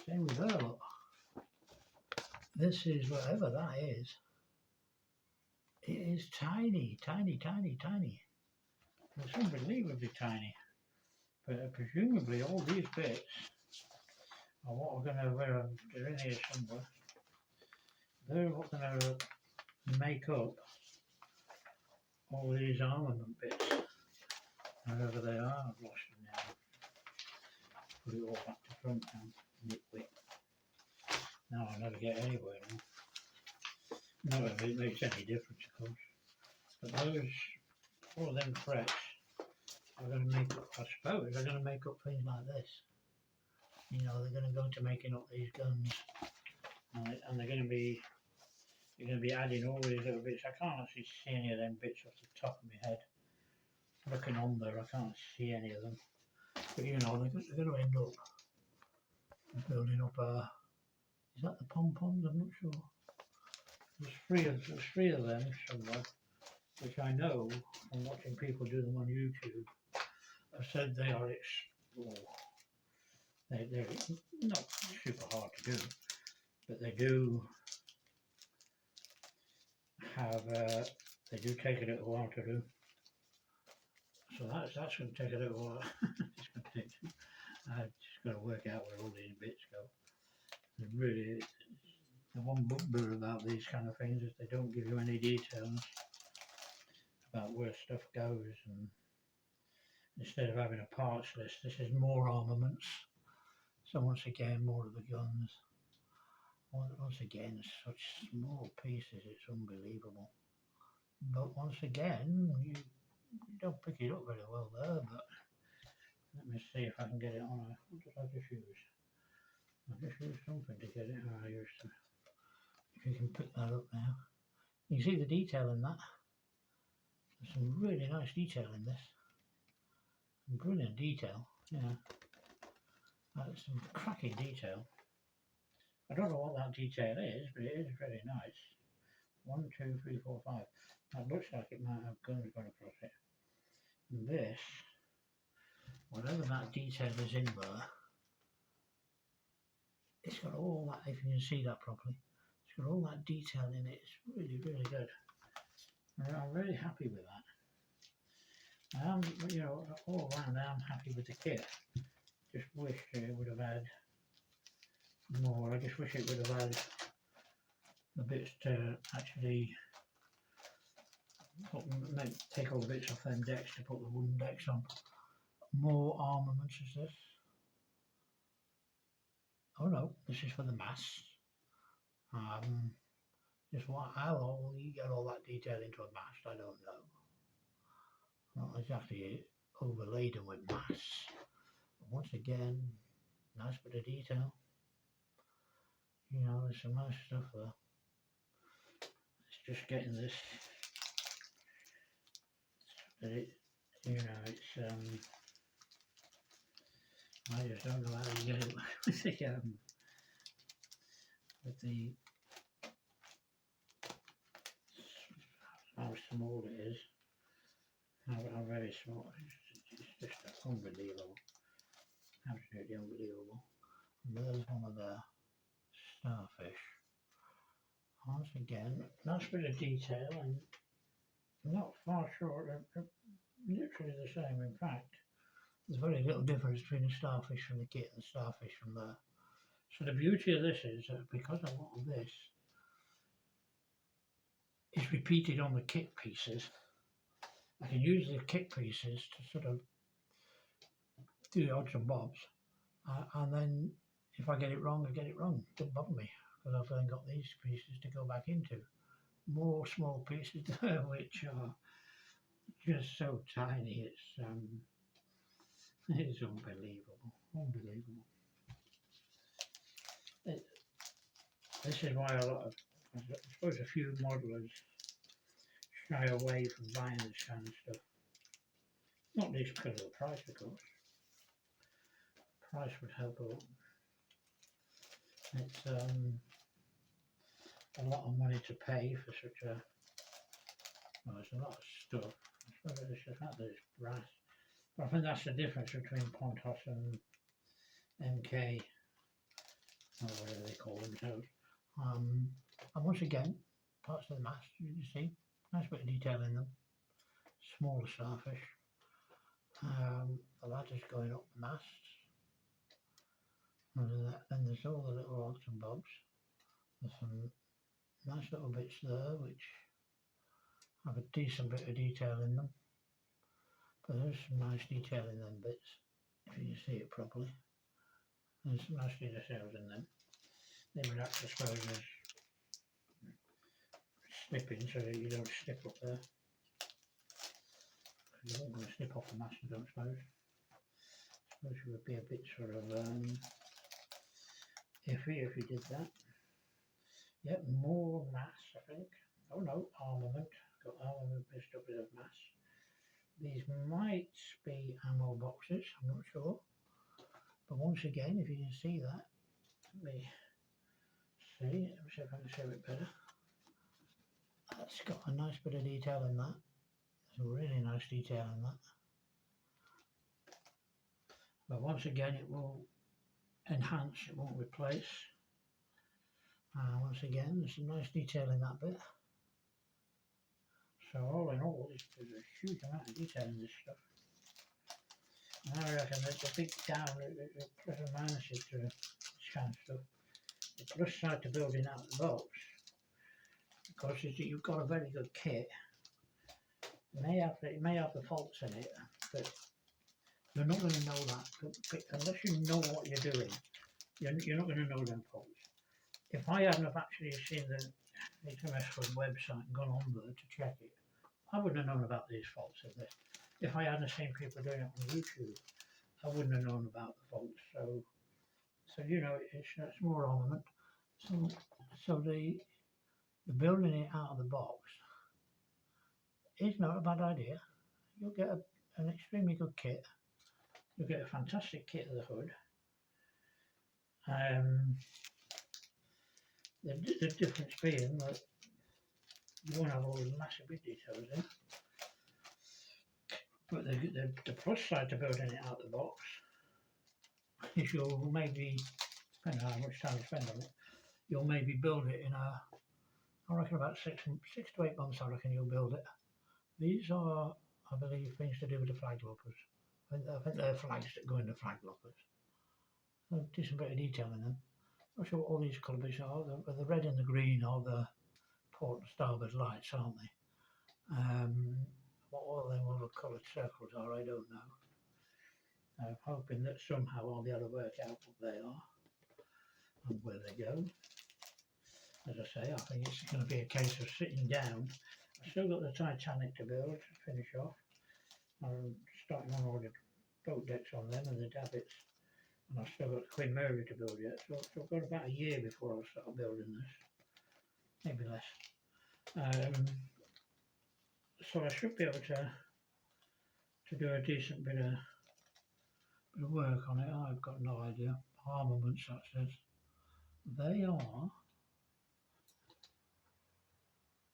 Same with her, look. This is whatever that is. It is tiny. It's unbelievably tiny. But presumably all these bits are what we're going to, they're in here somewhere. They're what going to make up all these armament bits. Wherever they are, I've lost them now. Put it all back to front now. Nitwit. Now I never get anywhere now. Not if it makes any difference, of course. But those, all of them frets are going to make up, I suppose, they're going to make up things like this. You know, they're going to go to making up these guns, and they're going to be, you're going to be adding all these little bits. I can't actually see any of them bits off the top of my head. Looking on there, I can't see any of them. But you know, they're going to end up building up a. Is that the pom-poms? I'm not sure. There's three of them somewhere, which I know from watching people do them on YouTube. I've said they are they're not super hard to do, but they do have they do take a little while to do. So that's going to take a little while. It's going to take. I've just got to work out where all these bits go. There's really, the one bugbear about these kind of things is they don't give you any details about where stuff goes, and instead of having a parts list, this is more armaments. So once again, more of the guns. Once again, such small pieces, it's unbelievable. But once again, you don't pick it up very well there, but let me see if I can get it on a, what did I just use? I just used something to get it. I used to, if you can pick that up now. You can see the detail in that. There's some really nice detail in this. Brilliant detail, yeah. That's some cracking detail. I don't know what that detail is, but it is very nice. 1, 2, 3, 4, 5. That looks like it might have guns going across it. And this, whatever that detail is in there, it's got all that, if you can see that properly, it's got all that detail in it. It's really, really good. I'm really happy with that. I am, you know, all around I am happy with the kit. Just wish it would have had more. I just wish it would have had the bits to actually take all the bits off them decks to put the wooden decks on. More armaments is this. Oh no, this is for the masts. Just how you get all that detail into a mast, I don't know. Not exactly overladen with masts. But once again, nice bit of detail. You know, there's some nice stuff there. It's just getting this. But it, you know, it's I just don't know how you get it with the how small it is, how very small. It's just unbelievable, absolutely unbelievable. And there's one of the starfish. Once again, nice bit of detail, and not far short. They're literally the same. In fact, there's very little difference between the starfish from the kit and the starfish from there. So the beauty of this is that because a lot of this is repeated on the kit pieces, I can use the kit pieces to sort of do the odds and bobs, and then if I get it wrong, I get it wrong. It doesn't bother me, because I've then got these pieces to go back into. More small pieces there, which are just so tiny. It's unbelievable, unbelievable. This is why a lot of, I suppose, a few modelers shy away from buying this kind of stuff. Not least because of the price, of course. Price would help a lot. It's a lot of money to pay for such a, well, it's a lot of stuff. I suppose it's the fact that it's brass. But I think that's the difference between Pontos and MK, or whatever they call themselves. And once again, parts of the mast, you can see, nice bit of detail in them. Smaller starfish. The ladders going up the masts. And then there's all the little odds and bobs. There's some nice little bits there which have a decent bit of detail in them. But there's some nice detail in them bits, if you can see it properly. There's some nice details in them. they would act, I suppose, as snipping so that you don't snip up there. You won't want to snip off the mass, I don't suppose. I suppose it would be a bit sort of iffy if you did that. Yep, more mass, I think. Oh no, armament. Got armament mixed up with mass. These might be ammo boxes, I'm not sure. But once again, if you can see that, let me see if I can show it better. That's got a nice bit of detail in that. There's a really nice detail in that. But once again, it will enhance, it won't replace. Once again, there's some nice detail in that bit. So all in all, there's a huge amount of detail in this stuff. And I reckon there's a big down, plus and minuses to this kind of stuff. The plus side to building out the box, because you've got a very good kit. It may have the faults in it, but you're not going to know that unless you know what you're doing. You're not going to know them faults. If I hadn't have actually seen the HMS Hood website and gone on there to check it, I wouldn't have known about these faults in this. If I hadn't seen people doing it on YouTube, I wouldn't have known about the faults. So you know, it's more armament. So the building it out of the box is not a bad idea. You'll get an extremely good kit. You'll get a fantastic kit of the hood. The difference being that you won't have all the massive big details in. But the plus side to building it out of the box is you'll maybe, depending on how much time you spend on it, you'll maybe build it in I reckon about 6 to 8 months, I reckon you'll build it. These are, I believe, things to do with the flag lockers. I think they're flags that go in the flag lockers. A decent bit of detail in them. I'm not sure what all these colour bits are. The red and the green are the port and starboard lights, aren't they? What all them other coloured circles are, I don't know. I'm hoping that somehow I'll be able to work out what they are and where they go. As I say, I think it's going to be a case of sitting down. I've still got the Titanic to build, to finish off. I'm starting on all the boat decks on them and the davits. And I've still got the Queen Mary to build yet, so I've got about a year before I'll start building this. Maybe less. So I should be able to do a decent bit of work on it. I've got no idea. Armaments, that says. They are,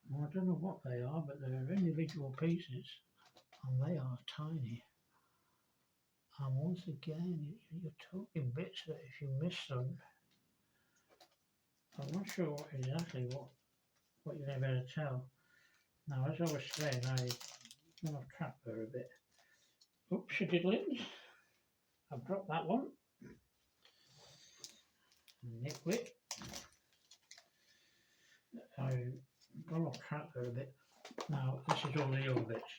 well, I don't know what they are, but they're individual pieces and they are tiny. And once again, you're talking bits that if you miss them, I'm not sure exactly what you're going to be able to tell. Now, as I was saying, I've gone off track there a bit. Oops, I diddlins. I've dropped that one. Nitwit. I've gone off track there a bit. Now, this is all the other bits.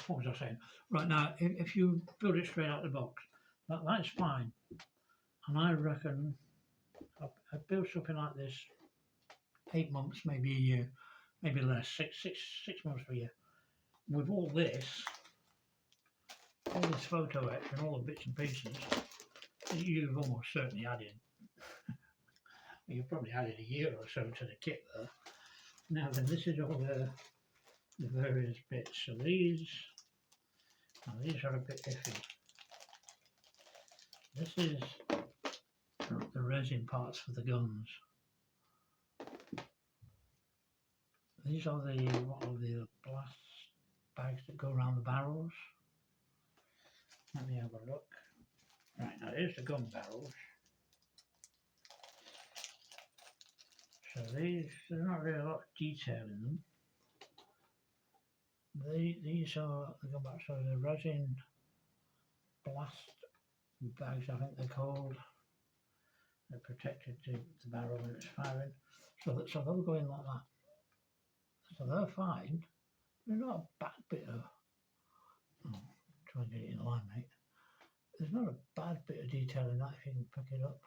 What was I saying? Right, now, if you build it straight out of the box, that's fine. And I reckon I've built something like this 8 months, maybe a year, maybe less, six months to a year. With all this photo etch and all the bits and pieces, you've almost certainly added, you've probably added a year or so to the kit there. Now then, this is all the various bits. So these are a bit iffy. This is the resin parts for the guns. These are the blast bags that go around the barrels. Let me have a look. Right, now here's the gun barrels. So there's not really a lot of detail in them. These are the gun barrels, so the resin blast bags, I think they're called. They're protected to the barrel when it's firing. So they'll go in like that. So they're fine. They're not a bad bit of, try and get it in line, mate. there's not a bad bit of detail in that if you can pick it up.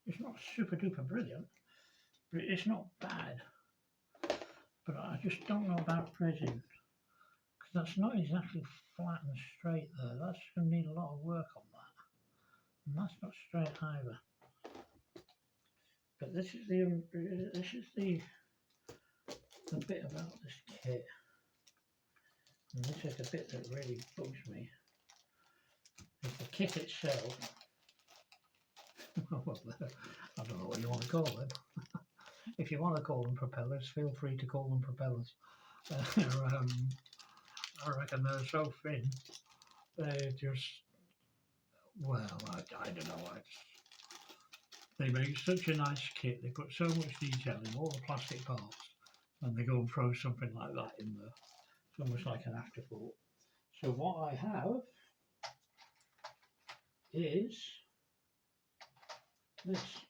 It's not super duper brilliant, but it's not bad. But I just don't know about resin, because that's not exactly flat and straight there. That's going to need a lot of work on that. And that's not straight either. But this is the bit about this kit. And this is the bit that really bugs me. Is the kit itself. Well, I don't know what you want to call them. If you want to call them propellers, feel free to call them propellers. I reckon they're so thin, they just, well, I don't know. They make such a nice kit. They put so much detail in all the plastic parts, and they go and throw something like that in there. It's almost like an afterthought. So what I have is this.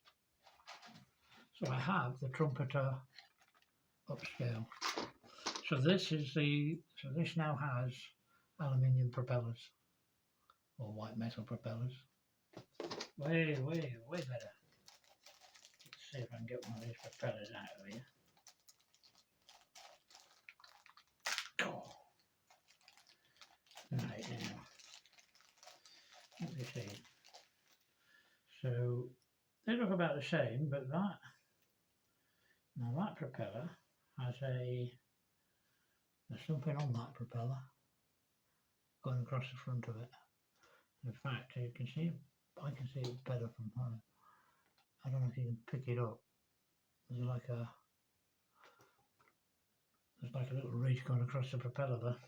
So I have the Trumpeter upscale. So this now has aluminium propellers, or white metal propellers. Way better. Let's see if I can get one of these propellers out of here. Oh. Right now. Let me see. So they look about the same, but that propeller has there's something on that propeller going across the front of it. In fact, you can see, I can see it better from home. I don't know if you can pick it up. There's like a little ridge going across the propeller there.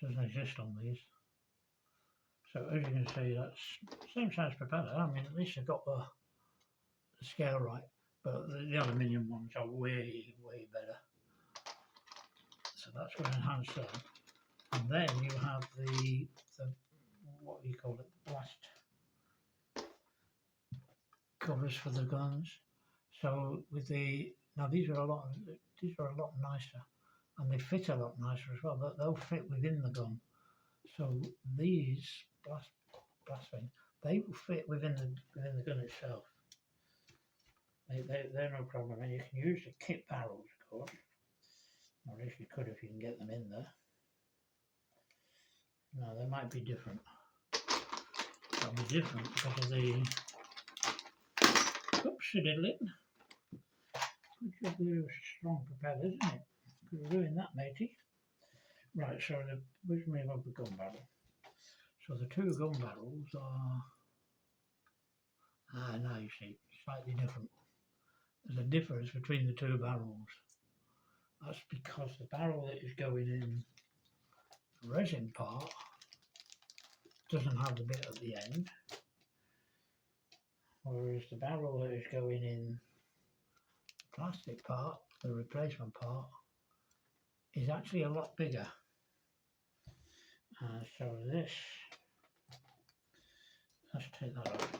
Doesn't exist on these. So as you can see, that's same size propeller. I mean, at least you've got the scale right, but the aluminium ones are way better. So that's going to enhance that. And then you have the what do you call it? Blast covers for the guns. So with now these are a lot nicer, and they fit a lot nicer as well. They'll fit within the gun. So these blast things, they will fit within the gun itself. They're no problem, and you can use the kit barrels, of course. Or at least you could if you can get them in there. Now they might be different. They'll be different because of the oopsie-diddly. Good job with those strong propellers, isn't it? Could have ruined that, matey. Right, so which may have the gun barrel. So the two gun barrels are now you see, slightly different. There's a difference between the two barrels. That's because the barrel that is going in the resin part doesn't have the bit at the end, whereas the barrel that is going in the plastic part, the replacement part, is actually a lot bigger. So let's take that off.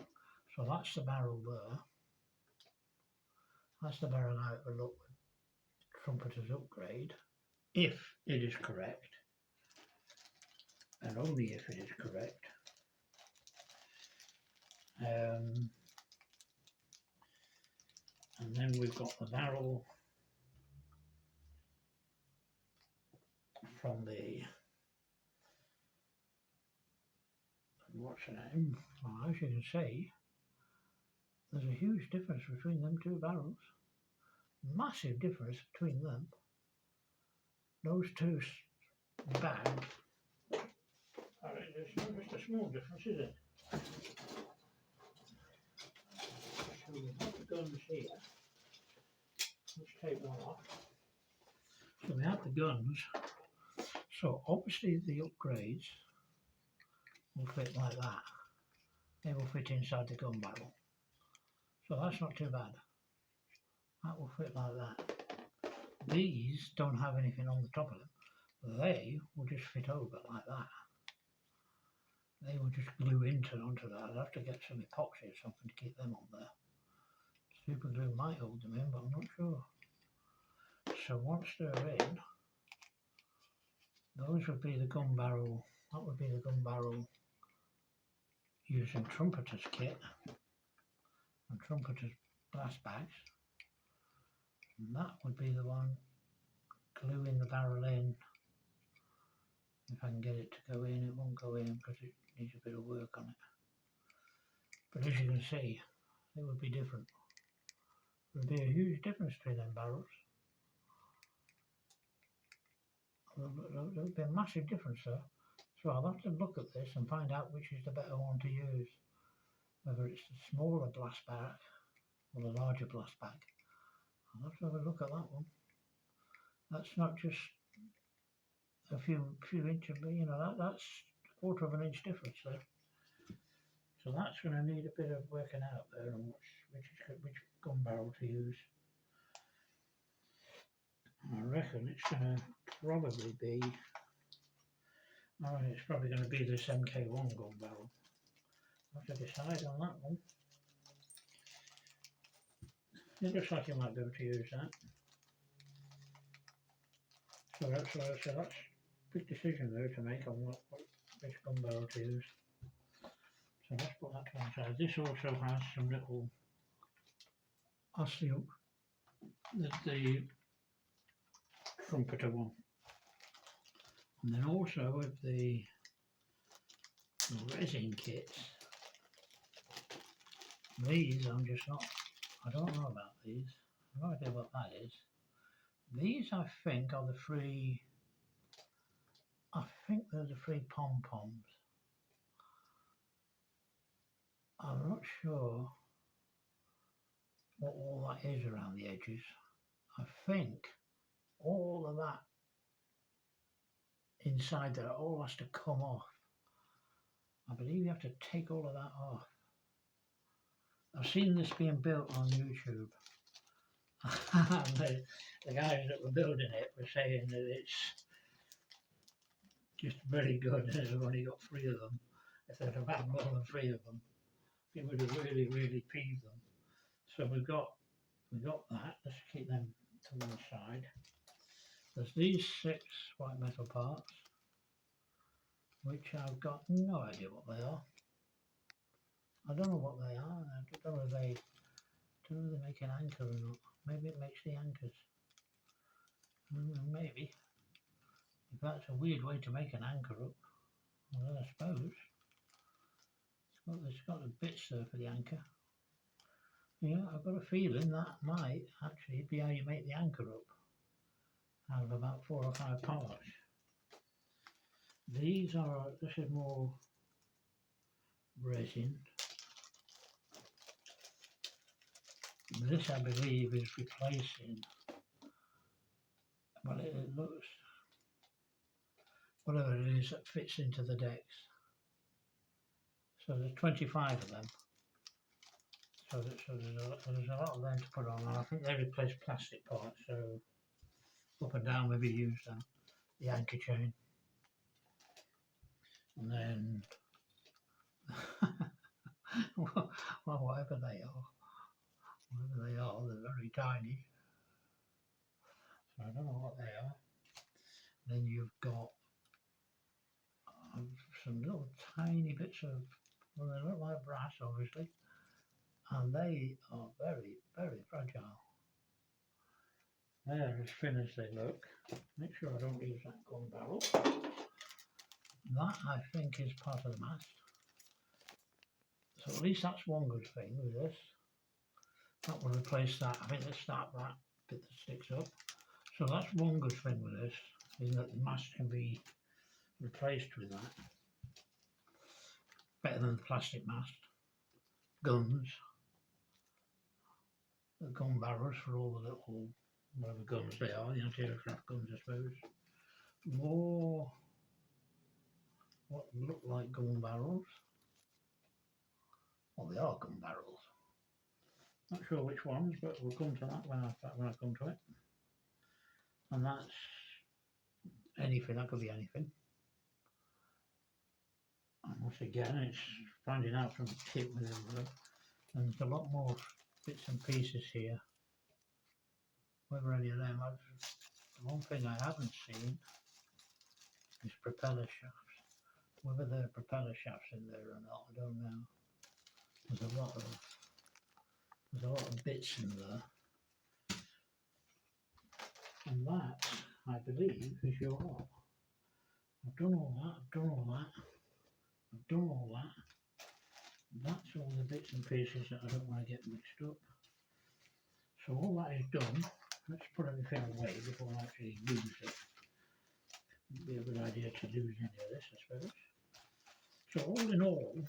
So that's the barrel there. That's the barrel how it will look with Trumpeter's upgrade, if it is correct, and only if it is correct. And then we've got the barrel from the, what's the name? Well, as you can see, there's a huge difference between them two barrels. Massive difference between them. Those two bags, it's not just a small difference, is it? So we have the guns here. Let's take one off. So we have the guns. So obviously the upgrades will fit like that. They will fit inside the gun barrel. So that's not too bad. That will fit like that. These don't have anything on the top of them. They will just fit over like that. They will just glue onto that. I'd have to get some epoxy or something to keep them on there. Super glue might hold them in, but I'm not sure. So once they're in, those would be the gun barrel. That would be the gun barrel using Trumpeter's kit and Trumpeter's glass bags, and that would be the one gluing the barrel in. If I can get it to go in, it won't go in because it needs a bit of work on it. But as you can see, it would be different. There would be a huge difference between them barrels. There would be a massive difference there. So I'll have to look at this and find out which is the better one to use. Whether it's the smaller glass bag or the larger glass bag. I'll have to have a look at that one. That's not just a few inches, but you know, that's a quarter of an inch difference there. So that's going to need a bit of working out there on which gun barrel to use. I reckon it's going to probably be, it's probably going to be this MK1 gun barrel. I'll have to decide on that one. It looks like you might be able to use that. So that's a big decision there to make on which gun barrel to use. So let's put that to one side. This also has some little, that's the Trumpeter one. And then also with the resin kits, these I'm just not, I don't know about these. I have no idea what that is. These I think are the free, I think they're the free pom-poms. I'm not sure what all that is around the edges. I think all of that inside there all has to come off. I believe you have to take all of that off. I've seen this being built on YouTube. And the guys that were building it were saying that it's just very good and they've only got 3 of them. If they'd have had more than 3 of them, it would have really peeved them. So we got that. Let's keep them to one side. There's these 6 white metal parts, which I've got no idea what they are. I don't know what they are. I don't know if they make an anchor or not. Maybe it makes the anchors. Maybe. If that's a weird way to make an anchor up, well, I suppose. It's got the bits there for the anchor. Yeah, I've got a feeling that might actually be how you make the anchor up, out of about 4 or 5 parts. This is more resin. This I believe is replacing, well it looks, whatever it is that fits into the decks. So there's 25 of them. So there's a lot of them to put on, and I think they replace plastic parts, so up and down maybe use the anchor chain. And then, well, whatever they are, they're very tiny. So I don't know what they are. Then you've got some little tiny bits of, well, they look like brass obviously, and they are very fragile. They're as thin as they look. Make sure I don't use that gun barrel. That I think is part of the mast. So at least that's one good thing with this. That will replace that. I think let's start that bit that sticks up. So that's one good thing with this, is that the mast can be replaced with that. Better than the plastic mast. Guns. The gun barrels for all the little, whatever guns they are, the anti-aircraft guns I suppose. More what look like gun barrels. Well, they are gun barrels. Not sure which ones, but we'll come to that when I come to it. And that's anything, that could be anything. And once again, it's finding out from the kit with them. And there's a lot more bits and pieces here. Whether any of them, the one thing I haven't seen is propeller shafts. Whether there are propeller shafts in there or not, I don't know. There's a lot of bits in there. And that, I believe, is your lot. I've done all that, I've done all that, I've done all that. That's all the bits and pieces that I don't want to get mixed up. So all that is done. Let's put everything away before I actually lose it. It'd be a good idea to lose any of this, I suppose. So all in all,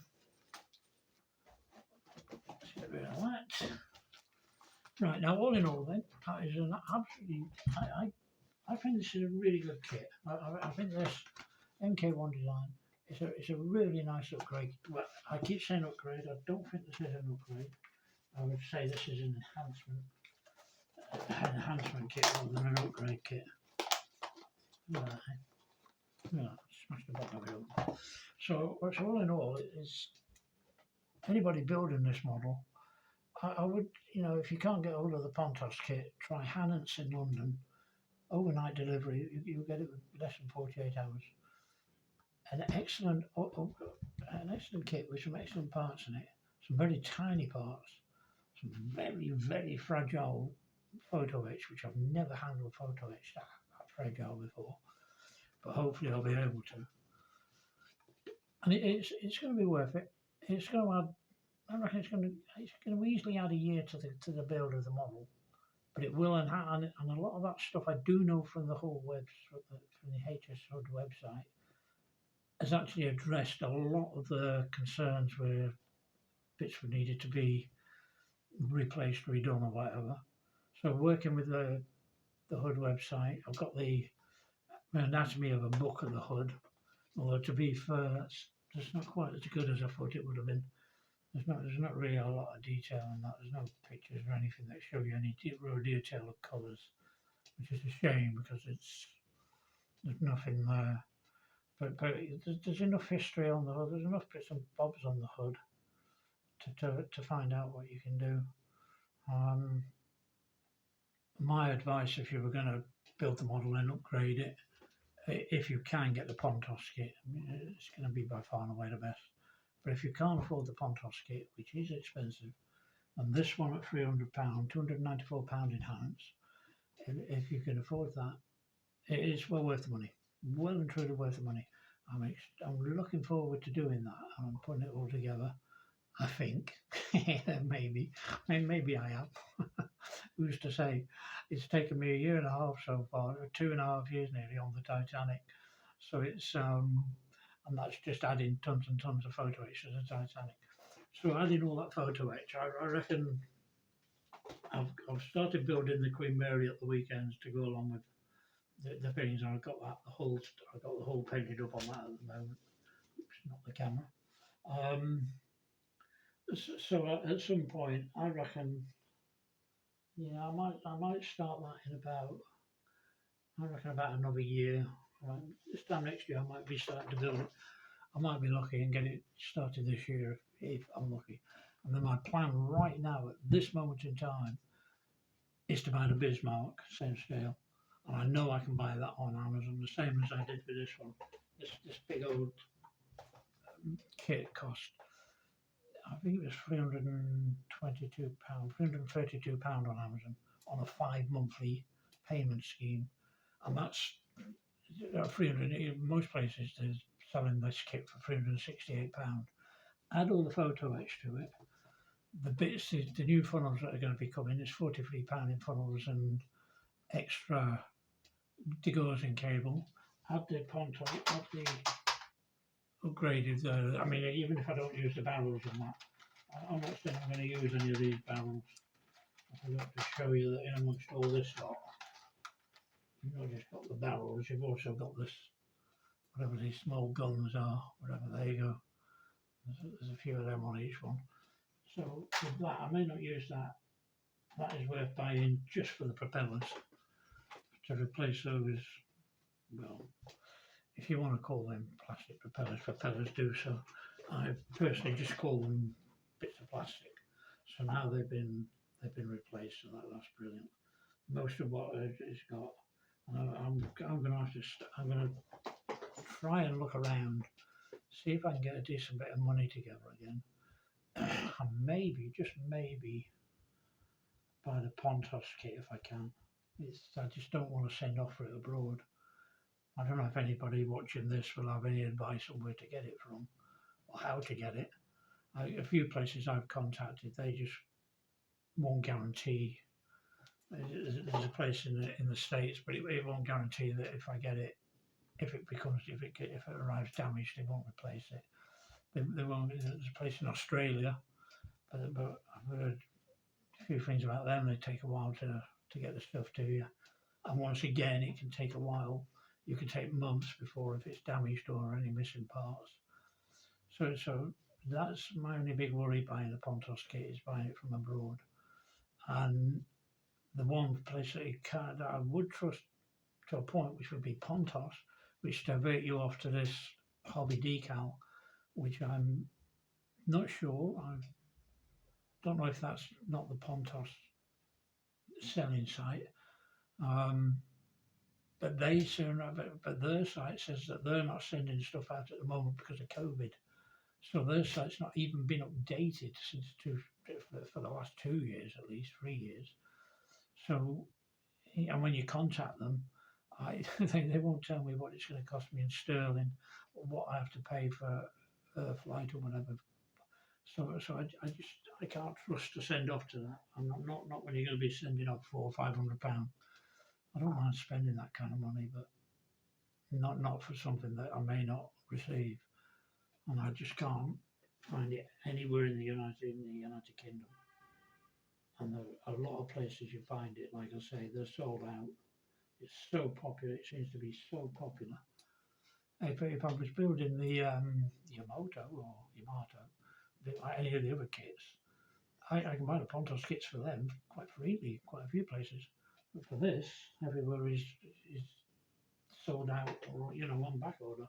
let's get rid of that. Right, now all in all then, that is an absolutely, I think this is a really good kit. I think this MK1 design it's a really nice upgrade. Well, I keep saying upgrade, I don't think this is an upgrade. I would say this is an enhancement kit rather than an upgrade kit. Look at that, look at that, smashed the bottom of it up. So all in all, is anybody building this model, I would, you know, if you can't get hold of the Pontos kit, try Hannants in London. Overnight delivery, you get it with less than 48 hours. An excellent kit with some excellent parts in it, some very tiny parts, some very, very fragile photo etch, which I've never handled photo etch that fragile before, but hopefully I'll be able to. And it's going to be worth it. It's going to add, I reckon it's going to easily add a year to the build of the model, but it will, and a lot of that stuff I do know from the whole from the HMS Hood website, has actually addressed a lot of the concerns where bits were needed to be replaced, redone or whatever. So working with the Hood website, I've got the anatomy of a book of the Hood, although to be fair, it's not quite as good as I thought it would have been. There's not really a lot of detail in that. There's no pictures or anything that show you any real detail of colours, which is a shame because there's nothing there. But there's enough history on the Hood, there's enough bits and bobs on the Hood to find out what you can do. My advice, if you were going to build the model and upgrade it, if you can get the Pontos kit, I mean, it's going to be by far and away the best. But if you can't afford the Pontos kit, which is expensive, and this one at £300, £294 in hands, if you can afford that, it is well worth the money. Well and truly worth the money. I'm looking forward to doing that, and I'm putting it all together. I think maybe I am. Who's to say? It's taken me a year and a half so far, 2.5 years nearly on the Titanic. So it's and that's just adding tons and tons of photo etch to the Titanic. So adding all that photo etch, I reckon I've started building the Queen Mary at the weekends to go along with the things, and I've got the whole painted up on that at the moment. Oops, not the camera. So at some point, I reckon, yeah, I might start that in about another year. This time next year, I might be starting to build it. I might be lucky and get it started this year if I'm lucky. And then my plan right now, at this moment in time, is to buy the Bismarck, same scale. And I know I can buy that on Amazon, the same as I did with this one. This big old kit cost, I think it was £322, £332 on Amazon on a 5 monthly payment scheme. And that's 300. Most places they're selling this kit for £368. Add all the photo etch to it. The bits, the new funnels that are going to be coming, is £43 in funnels and extra degausing cable. Add the Pontos, add the upgraded, I mean, even if I don't use the barrels on that, I'm not saying I'm going to use any of these barrels. I forgot to show you that in amongst all this lot, you've not just got the barrels, you've also got this, whatever these small guns are, whatever, there you go. There's a few of them on each one. So with that, I may not use that. That is worth buying just for the propellers, to replace those, well, if you want to call them plastic propellers, propellers do so. I personally just call them bits of plastic. So now they've been replaced, so that's brilliant. Most of what it's got, and I'm going to try and look around see if I can get a decent bit of money together again, and maybe, just maybe, buy the Pontos kit if I can. I just don't want to send off for it abroad. I don't know if anybody watching this will have any advice on where to get it from or how to get it. A few places I've contacted, they just won't guarantee. There's a place in the States, but it won't guarantee that if I get it, if it arrives damaged, they won't replace it. They won't. There's a place in Australia, but I've heard a few things about them. They take a while to get the stuff to you, and once again, it can take a while. You can take months before if it's damaged or any missing parts. So that's my only big worry buying the Pontos kit, is buying it from abroad. And the one place that I would trust to a point, which would be Pontos, which divert you off to this hobby decal, which I'm not sure. I don't know if that's not the Pontos selling site, but their site says that they're not sending stuff out at the moment because of COVID. So their site's not even been updated for the last 2 years, at least 3 years. So, and when you contact them, they won't tell me what it's going to cost me in sterling, or what I have to pay for a flight or whatever. So I can't trust to send off to that. I'm not when you're going to be sending off £400 or £500. I don't mind spending that kind of money, but not for something that I may not receive, and I just can't find it anywhere in the United Kingdom. And there are a lot of places you find it. Like I say, they're sold out. It's so popular. It seems to be so popular. If I was building the Yamato, like any of the other kits, I can buy the Pontos kits for them quite freely, quite a few places. But for this, everywhere is sold out, or on back order.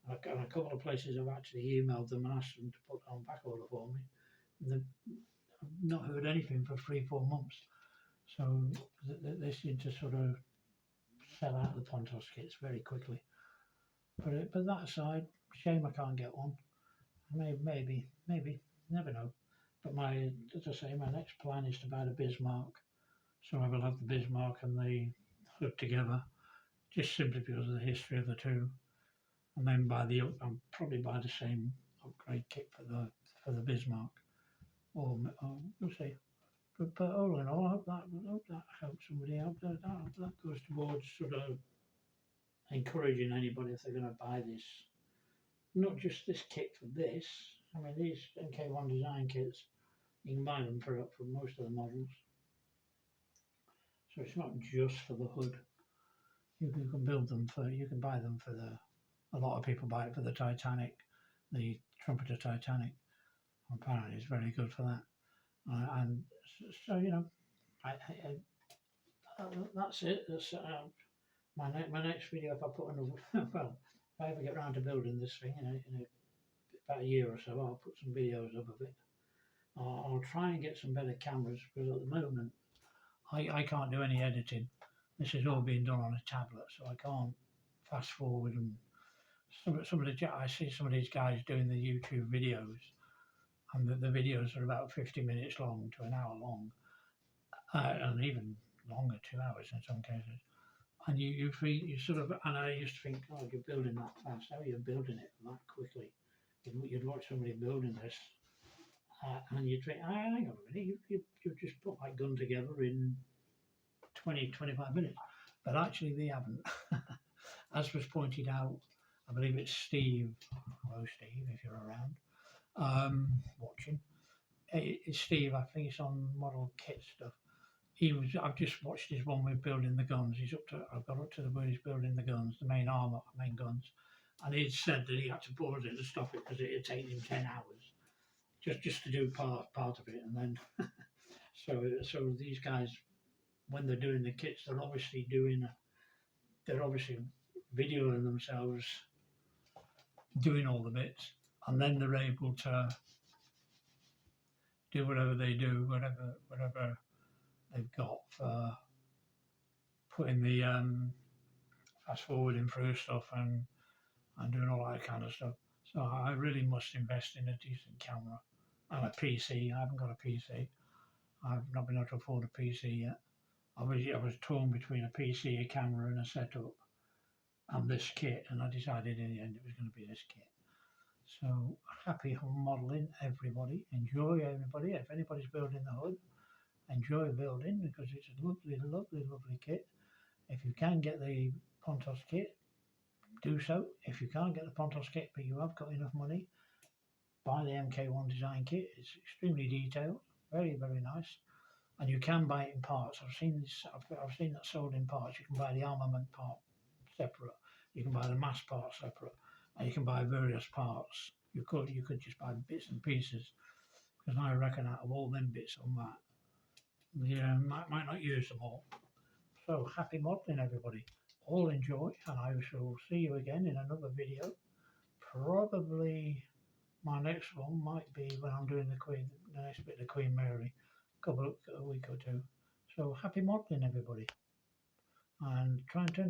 And a couple of places I've actually emailed them and asked them to put on back order for me. And I've not heard anything for 3-4 months. So they seem to sort of sell out the Pontos kits very quickly. But that aside, shame I can't get one. Maybe, never know. But as I say, my next plan is to buy the Bismarck. So I will have the Bismarck and the Hood together, just simply because of the history of the two. And then I'll probably buy the same upgrade kit for the Bismarck. Or we'll see. But all in all, I hope that helps somebody out. That goes towards sort of encouraging anybody, if they're going to buy this, not just this kit for this. I mean, these MK1 design kits, you can buy them for most of the models. So it's not just for the Hood. You can build them you can buy them for a lot of people buy it for the Titanic, the Trumpeter Titanic. Apparently it's very good for that. And so, that's it. That's my next video. If I put well, if I ever get around to building this thing in about a year or so, I'll put some videos up of it. I'll try and get some better cameras, because at the moment I can't do any editing. This is all being done on a tablet, so I can't fast forward. And I see some of these guys doing the YouTube videos, and the videos are about 50 minutes long to an hour long, and even longer, 2 hours in some cases. And you sort of, and I used to think, oh, you're building that fast. How are you building it that quickly? You'd watch somebody building this, and you'd think, hang on a minute, you just put my gun together in 20-25 minutes. But actually they haven't. As was pointed out, I believe it's Steve. Hello, Steve, if you're around watching. It's Steve, I think it's on Model Kit stuff. I've just watched his one with building the guns. I've got up to where he's building the guns, the main guns. And he'd said that he had to pause it to stop it because it had taken him 10 hours just to do part of it. And then, so these guys, when they're doing the kits, they're obviously videoing themselves doing all the bits, and then they're able to do whatever they do, whatever they've got for putting the fast forwarding through stuff and doing all that kind of stuff. So I really must invest in a decent camera and a PC. I haven't got a PC. I've not been able to afford a PC yet. I was torn between a PC, a camera, and a setup, and this kit, and I decided in the end it was going to be this kit. So happy modelling, everybody. Enjoy, everybody. If anybody's building the hood, enjoy building because it's a lovely, lovely, lovely kit. If you can get the Pontos kit, do so. If you can't get the Pontos kit but you have got enough money, buy the MK1 design kit. It's extremely detailed, very, very nice. And you can buy it in parts. I've seen this. I've seen that sold in parts. You can buy the armament part separate. You can buy the mass part separate, and you can buy various parts. You could just buy bits and pieces. Because I reckon out of all them bits on that, might not use them all. So happy modelling, everybody. All enjoy, and I shall see you again in another video. Probably my next one might be when I'm doing the next bit of Queen Mary, a week or two. So happy modelling, everybody, and try and turn the